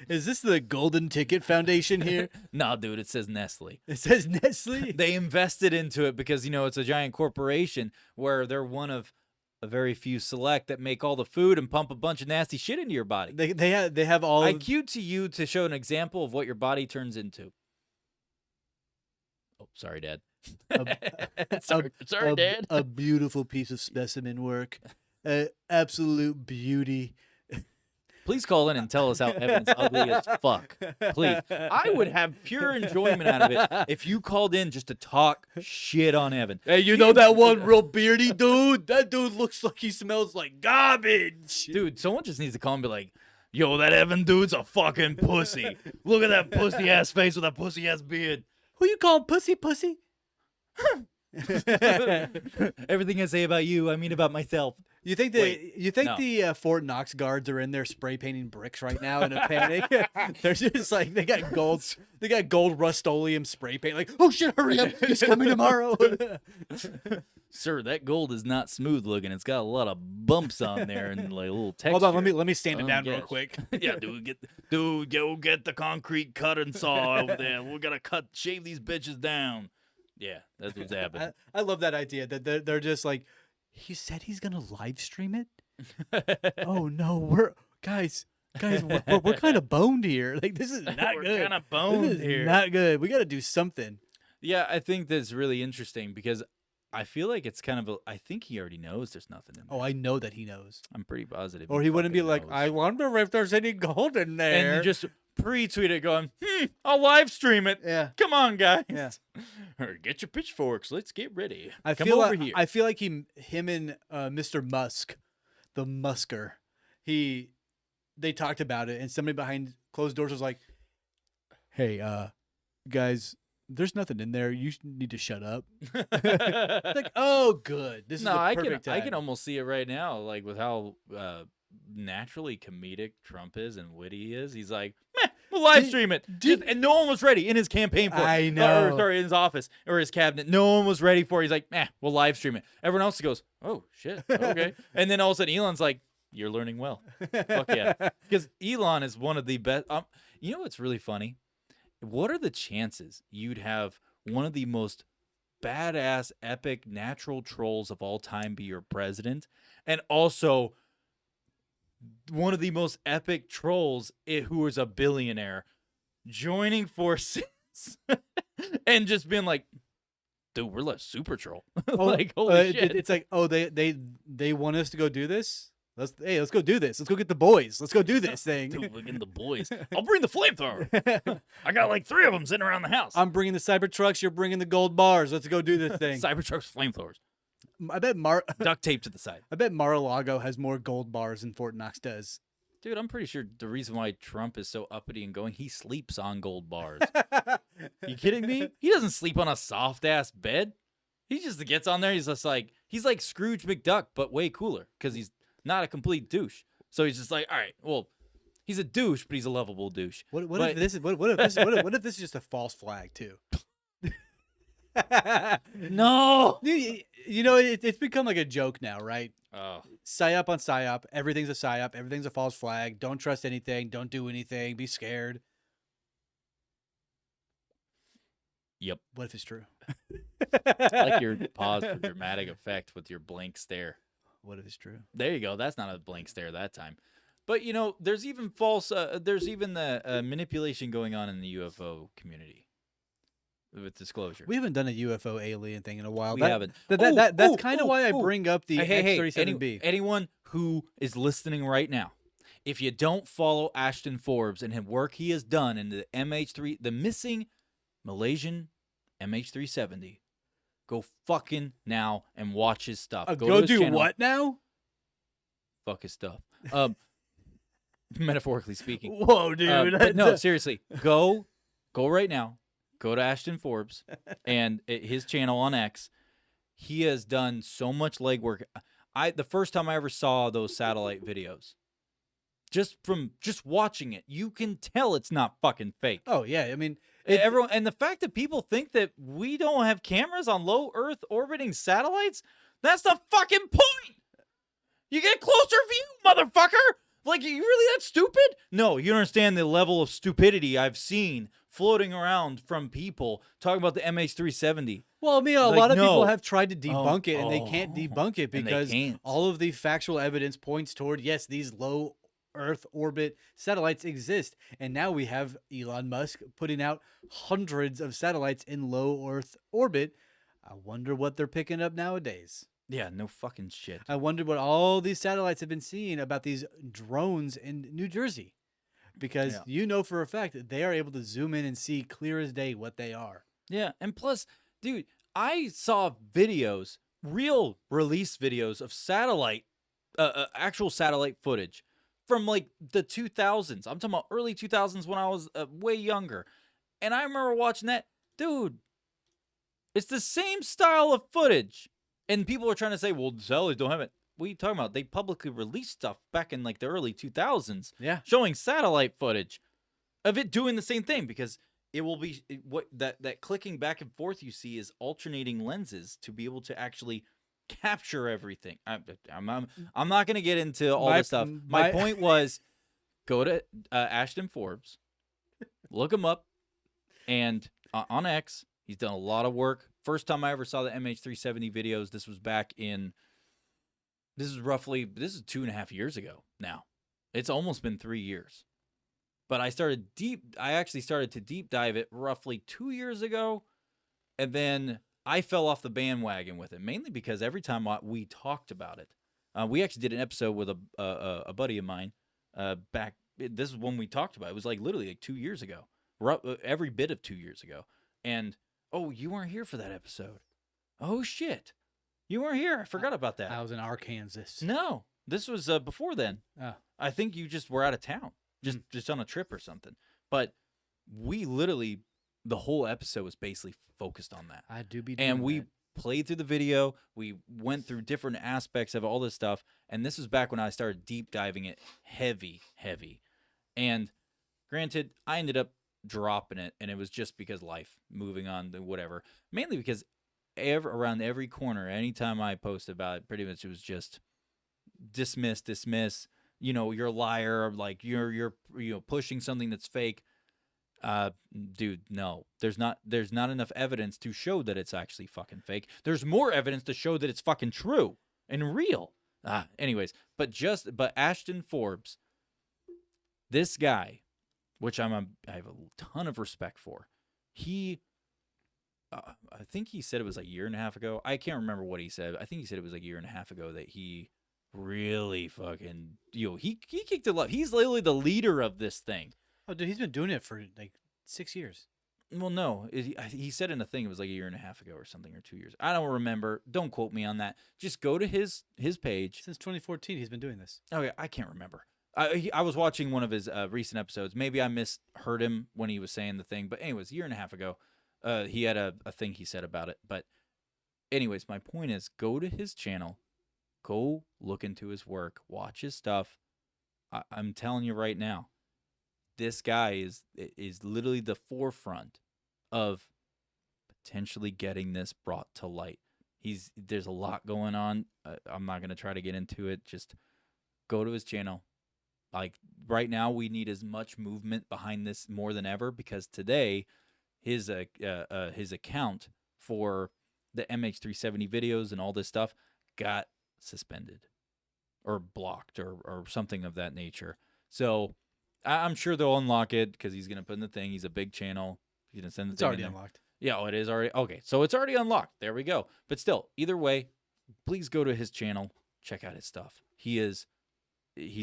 Is this the Golden Ticket Foundation here? Nah, dude, it says Nestle. It says Nestle. They invested into it because it's a giant corporation where they're one of a very few select that make all the food and pump a bunch of nasty shit into your body. They have all. I cued to you to show an example of what your body turns into. Oh, sorry, Dad. Sorry, Dad. A beautiful piece of specimen work. Absolute beauty. Please call in and tell us how Evan's ugly as fuck. Please. I would have pure enjoyment out of it if you called in just to talk shit on Evan. Hey, you know that one real beardy dude? That dude looks like he smells like garbage. Dude, someone just needs to call and be like, yo, that Evan dude's a fucking pussy. Look at that pussy-ass face with that pussy-ass beard. Who you call pussy? Everything I say about you, I mean about myself. You think the Fort Knox guards are in there spray painting bricks right now in a panic? They're just like they got gold Rust-Oleum spray paint. Like, oh shit, hurry up, he's coming tomorrow. Sir, that gold is not smooth looking. It's got a lot of bumps on there and like a little texture. Hold on, let me stand it down real quick. Yeah, dude, go get the concrete cutting saw over there. We're gonna shave these bitches down. Yeah, that's what's happening. I love that idea that they're just like, he said he's gonna live stream it. Oh no, we're guys, we're kind of boned here. Like this is not good. We're kind of boned here. Not good. We got to do something. Yeah, I think that's really interesting because I feel like it's kind of I think he already knows there's nothing in there. Oh, I know that he knows. I'm pretty positive. Or he wouldn't be like, I wonder if there's any gold in there. And just pre-tweet it going, I'll live stream it. Yeah. Come on, guys. Yeah. Or get your pitchforks. Let's get ready. Come over here. I feel like him and Mr. Musk, the Musker, they talked about it, and somebody behind closed doors was like, hey, guys, there's nothing in there. You need to shut up. Like, oh, good. This is the perfect time. I can almost see it right now, like with how naturally comedic Trump is and witty he is. He's like, we'll live stream it. And no one was ready in his campaign for it. I know. Sorry, in his office or his cabinet. No one was ready for it. He's like, we'll live stream it. Everyone else goes, oh, shit. Okay. And then all of a sudden Elon's like, you're learning well. Fuck yeah. Because Elon is one of the best. You know what's really funny? What are the chances you'd have one of the most badass, epic, natural trolls of all time be your president, and also one of the most epic trolls who is a billionaire joining forces and just being like, dude, we're like super troll. Like, holy shit. It's like, oh, they want us to go do this? Let's go do this. Let's go get the boys. Let's go do this thing. Dude, we're getting the boys. I'll bring the flamethrower. I got like 3 of them sitting around the house. I'm bringing the Cybertrucks. You're bringing the gold bars. Let's go do this thing. Cybertrucks, flamethrowers. I bet duct tape to the side. I bet Mar-a-Lago has more gold bars than Fort Knox does. Dude, I'm pretty sure the reason why Trump is so uppity and going, he sleeps on gold bars. You kidding me? He doesn't sleep on a soft ass bed. He just gets on there. He's like Scrooge McDuck, but way cooler because he's not a complete douche. So he's just like, all right, well, he's a douche, but he's a lovable douche. What But- if this is what if this is just a false flag too? No. You know, it's become like a joke now, right? Oh, PSYOP on PSYOP. Everything's a PSYOP. Everything's a false flag. Don't trust anything. Don't do anything. Be scared. yep. What if it's true? I like your pause for dramatic effect with your blank stare. What if it's true? There you go. That's not a blank stare that time. But you know, there's even there's even the manipulation going on in the UFO community with disclosure. We haven't done a UFO alien thing in a while. We haven't. That's kind of why I bring up the Hey, X-37B. anyone who is listening right now, if you don't follow Ashton Forbes and his work he has done in the MH3, the missing Malaysian MH370, go fucking now and watch his stuff. Go to his do channel. what now? Fuck his stuff. Metaphorically speaking. Whoa, dude. But no, seriously, go right now. Go to Ashton Forbes and his channel on X. He has done so much legwork. The first time I ever saw those satellite videos, just watching it, you can tell it's not fucking fake. Oh yeah, I mean, Everyone, and the fact that people think that we don't have cameras on low Earth orbiting satellites, that's the fucking point. You get closer view, motherfucker. Like, are you really that stupid? No, you don't understand the level of stupidity I've seen floating around from people talking about the MH370. well, I mean, a Like, lot of people no. have tried to debunk it, and they oh, can't debunk it and they because can't. all of the factual evidence points toward yes, these low Earth orbit satellites exist, and now we have Elon Musk putting out hundreds of satellites in low Earth orbit. I wonder what they're picking up nowadays. Yeah, no fucking shit. I wonder what all these satellites have been seeing about these drones in New Jersey. Because Yeah. you know for a fact that they are able to zoom in and see clear as day what they are. Yeah, and plus, dude, I saw videos, real release videos of satellite, actual satellite footage from like the 2000s. I'm talking about early 2000s when I was way younger. And I remember watching that. Dude, it's the same style of footage. And people are trying to say, well, the satellites don't have it. What are you talking about? They publicly released stuff back in like the early 2000s Yeah. showing satellite footage of it doing the same thing, because it will be what that clicking back and forth you see is alternating lenses to be able to actually capture everything. I'm not going to get into all this stuff. My point was, go to Ashton Forbes, look him up, and on X, he's done a lot of work. First time I ever saw the MH370 videos, this was back in. This is 2.5 years ago now. It's almost been 3 years. But I actually started to deep dive it roughly 2 years ago. And then I fell off the bandwagon with it, mainly because every time we talked about it, we actually did an episode with a buddy of mine back. This is when we talked about it. It was like literally like 2 years ago, every bit of 2 years ago. And, oh, you weren't here for that episode. Oh, shit. You weren't here. I forgot about that. I was in Arkansas. No, this was before then. Oh. I think you just were out of town, just on a trip or something. But we literally, the whole episode was basically focused on that. I do be doing And we that. played through the video. We went through different aspects of all this stuff. And this was back when I started deep diving it heavy. And granted, I ended up dropping it, and it was just because life, moving on to whatever. Mainly because around every corner, anytime I posted about it, pretty much it was just dismiss. You know, you're a liar. Like you're pushing something that's fake. Dude, no. There's not enough evidence to show that it's actually fucking fake. There's more evidence to show that it's fucking true and real. Anyways, but Ashton Forbes, this guy, which I have a ton of respect for. I think he said it was like a year and a half ago. I can't remember what he said. I think he said it was like a year and a half ago that he really fucking, he kicked it up. He's literally the leader of this thing. Oh, dude, he's been doing it for like 6 years. Well, no, he said in a thing it was like a year and a half ago or something, or 2 years. I don't remember. Don't quote me on that. Just go to his page. Since 2014, he's been doing this. Okay, I can't remember. I was watching one of his recent episodes. Maybe I misheard him when he was saying the thing. But anyways, a year and a half ago, he had a thing he said about it. But anyways, my point is, go to his channel, go look into his work, watch his stuff. I'm telling you right now, this guy is literally the forefront of potentially getting this brought to light. There's a lot going on. I'm not going to try to get into it. Just go to his channel. Like right now, we need as much movement behind this more than ever, because today his account for the MH370 videos and all this stuff got suspended or blocked or something of that nature. So I'm sure they'll unlock it, because he's going to put in the thing. He's a big channel. He's going to send the It's thing already in there. unlocked. Yeah, it is already. Okay, so it's already unlocked. There we go. But still, either way, please go to his channel. Check out his stuff. He's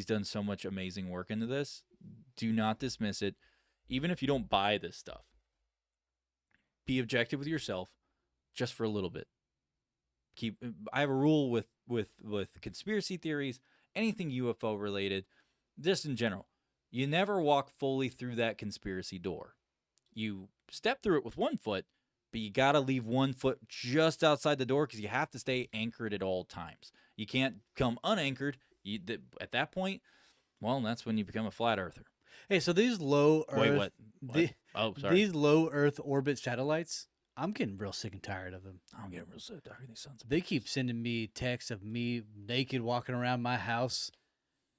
done so much amazing work into this. Do not dismiss it. Even if you don't buy this stuff, be objective with yourself just for a little bit. I have a rule with conspiracy theories, anything UFO related, just in general. You never walk fully through that conspiracy door. You step through it with one foot, but you got to leave one foot just outside the door, because you have to stay anchored at all times. You can't come unanchored. At that point, well, that's when you become a flat earther. Hey, so these low Earth, Wait, what? Sorry. These low Earth orbit satellites, I'm getting real sick and tired of them. I'm getting real sick of these sons of They keep sending me texts of me naked walking around my house.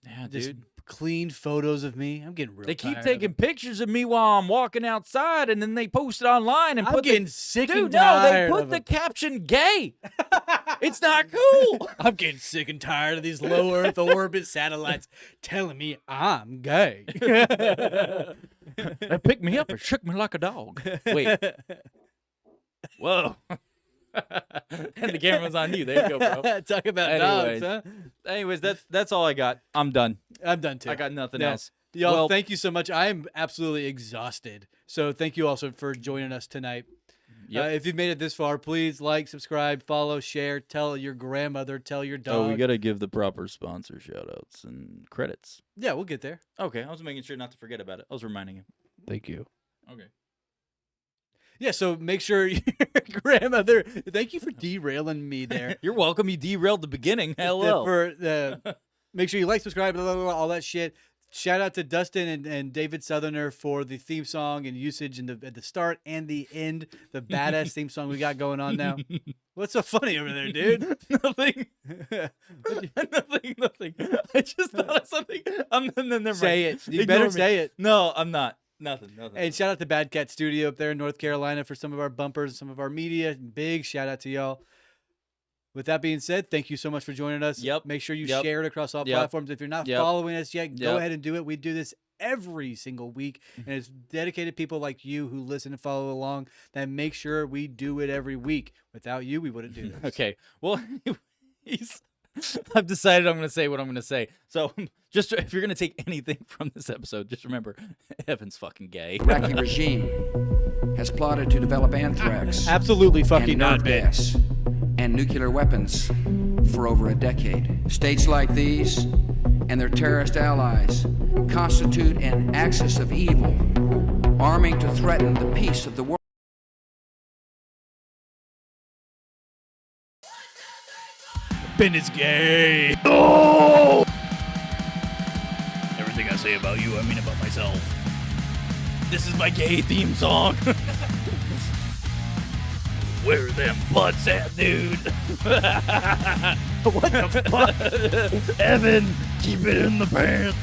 Yeah, Just dude. clean photos of me. I'm getting real They keep tired taking of pictures of me while I'm walking outside, and then they post it online and I'm put getting sick and Dude, no, tired they put of the them. caption gay. It's not cool. I'm getting sick and tired of these low Earth orbit satellites telling me I'm gay. They picked me up and shook me like a dog. Wait. Whoa. And the camera's on you. There you go, bro. Talk about Anyways. dogs, huh? Anyways, that's all I got. I'm done. I'm done too. I got nothing Yeah. else. Y'all, Well- thank you so much. I am absolutely exhausted. So thank you also for joining us tonight. Yep. If you've made it this far, please like, subscribe, follow, share, tell your grandmother, tell your dog. Oh, we got to give the proper sponsor shout-outs and credits. Yeah, we'll get there. Okay, I was making sure not to forget about it. I was reminding him. Thank you. Okay. Yeah, so make sure your grandmother. Thank you for derailing me there. You're welcome. You derailed the beginning. Hello. Make sure you like, subscribe, blah, blah, blah, all that shit. Shout out to Dustin and David Southerner for the theme song and usage at the start and the end. The badass theme song we got going on now. What's so funny over there, dude? Nothing. Nothing. I just thought of something. Never Say mind. it. You Ignore better me. say it. No, I'm not. Nothing. And shout out to Bad Cat Studio up there in North Carolina for some of our bumpers, some of our media. Big shout out to y'all. With that being said, thank you so much for joining us. Yep. Make sure you Yep. share it across all Yep. platforms. If you're not Yep. following us yet, go Yep. ahead and do it. We do this every single week, and it's dedicated people like you who listen and follow along that make sure we do it every week. Without you, we wouldn't do this. Okay. Well, I've decided I'm going to say what I'm going to say. So, just if you're going to take anything from this episode, just remember, Evan's fucking gay. The Iraqi regime has plotted to develop anthrax Absolutely fucking and not, nerve babe. gas and nuclear weapons for over a decade. States like these and their terrorist allies constitute an axis of evil, arming to threaten the peace of the world. Ben is gay. Everything I say about you, I mean about myself. This is my gay theme song. Where them butts at, dude? What the fuck? Evan, keep it in the pants.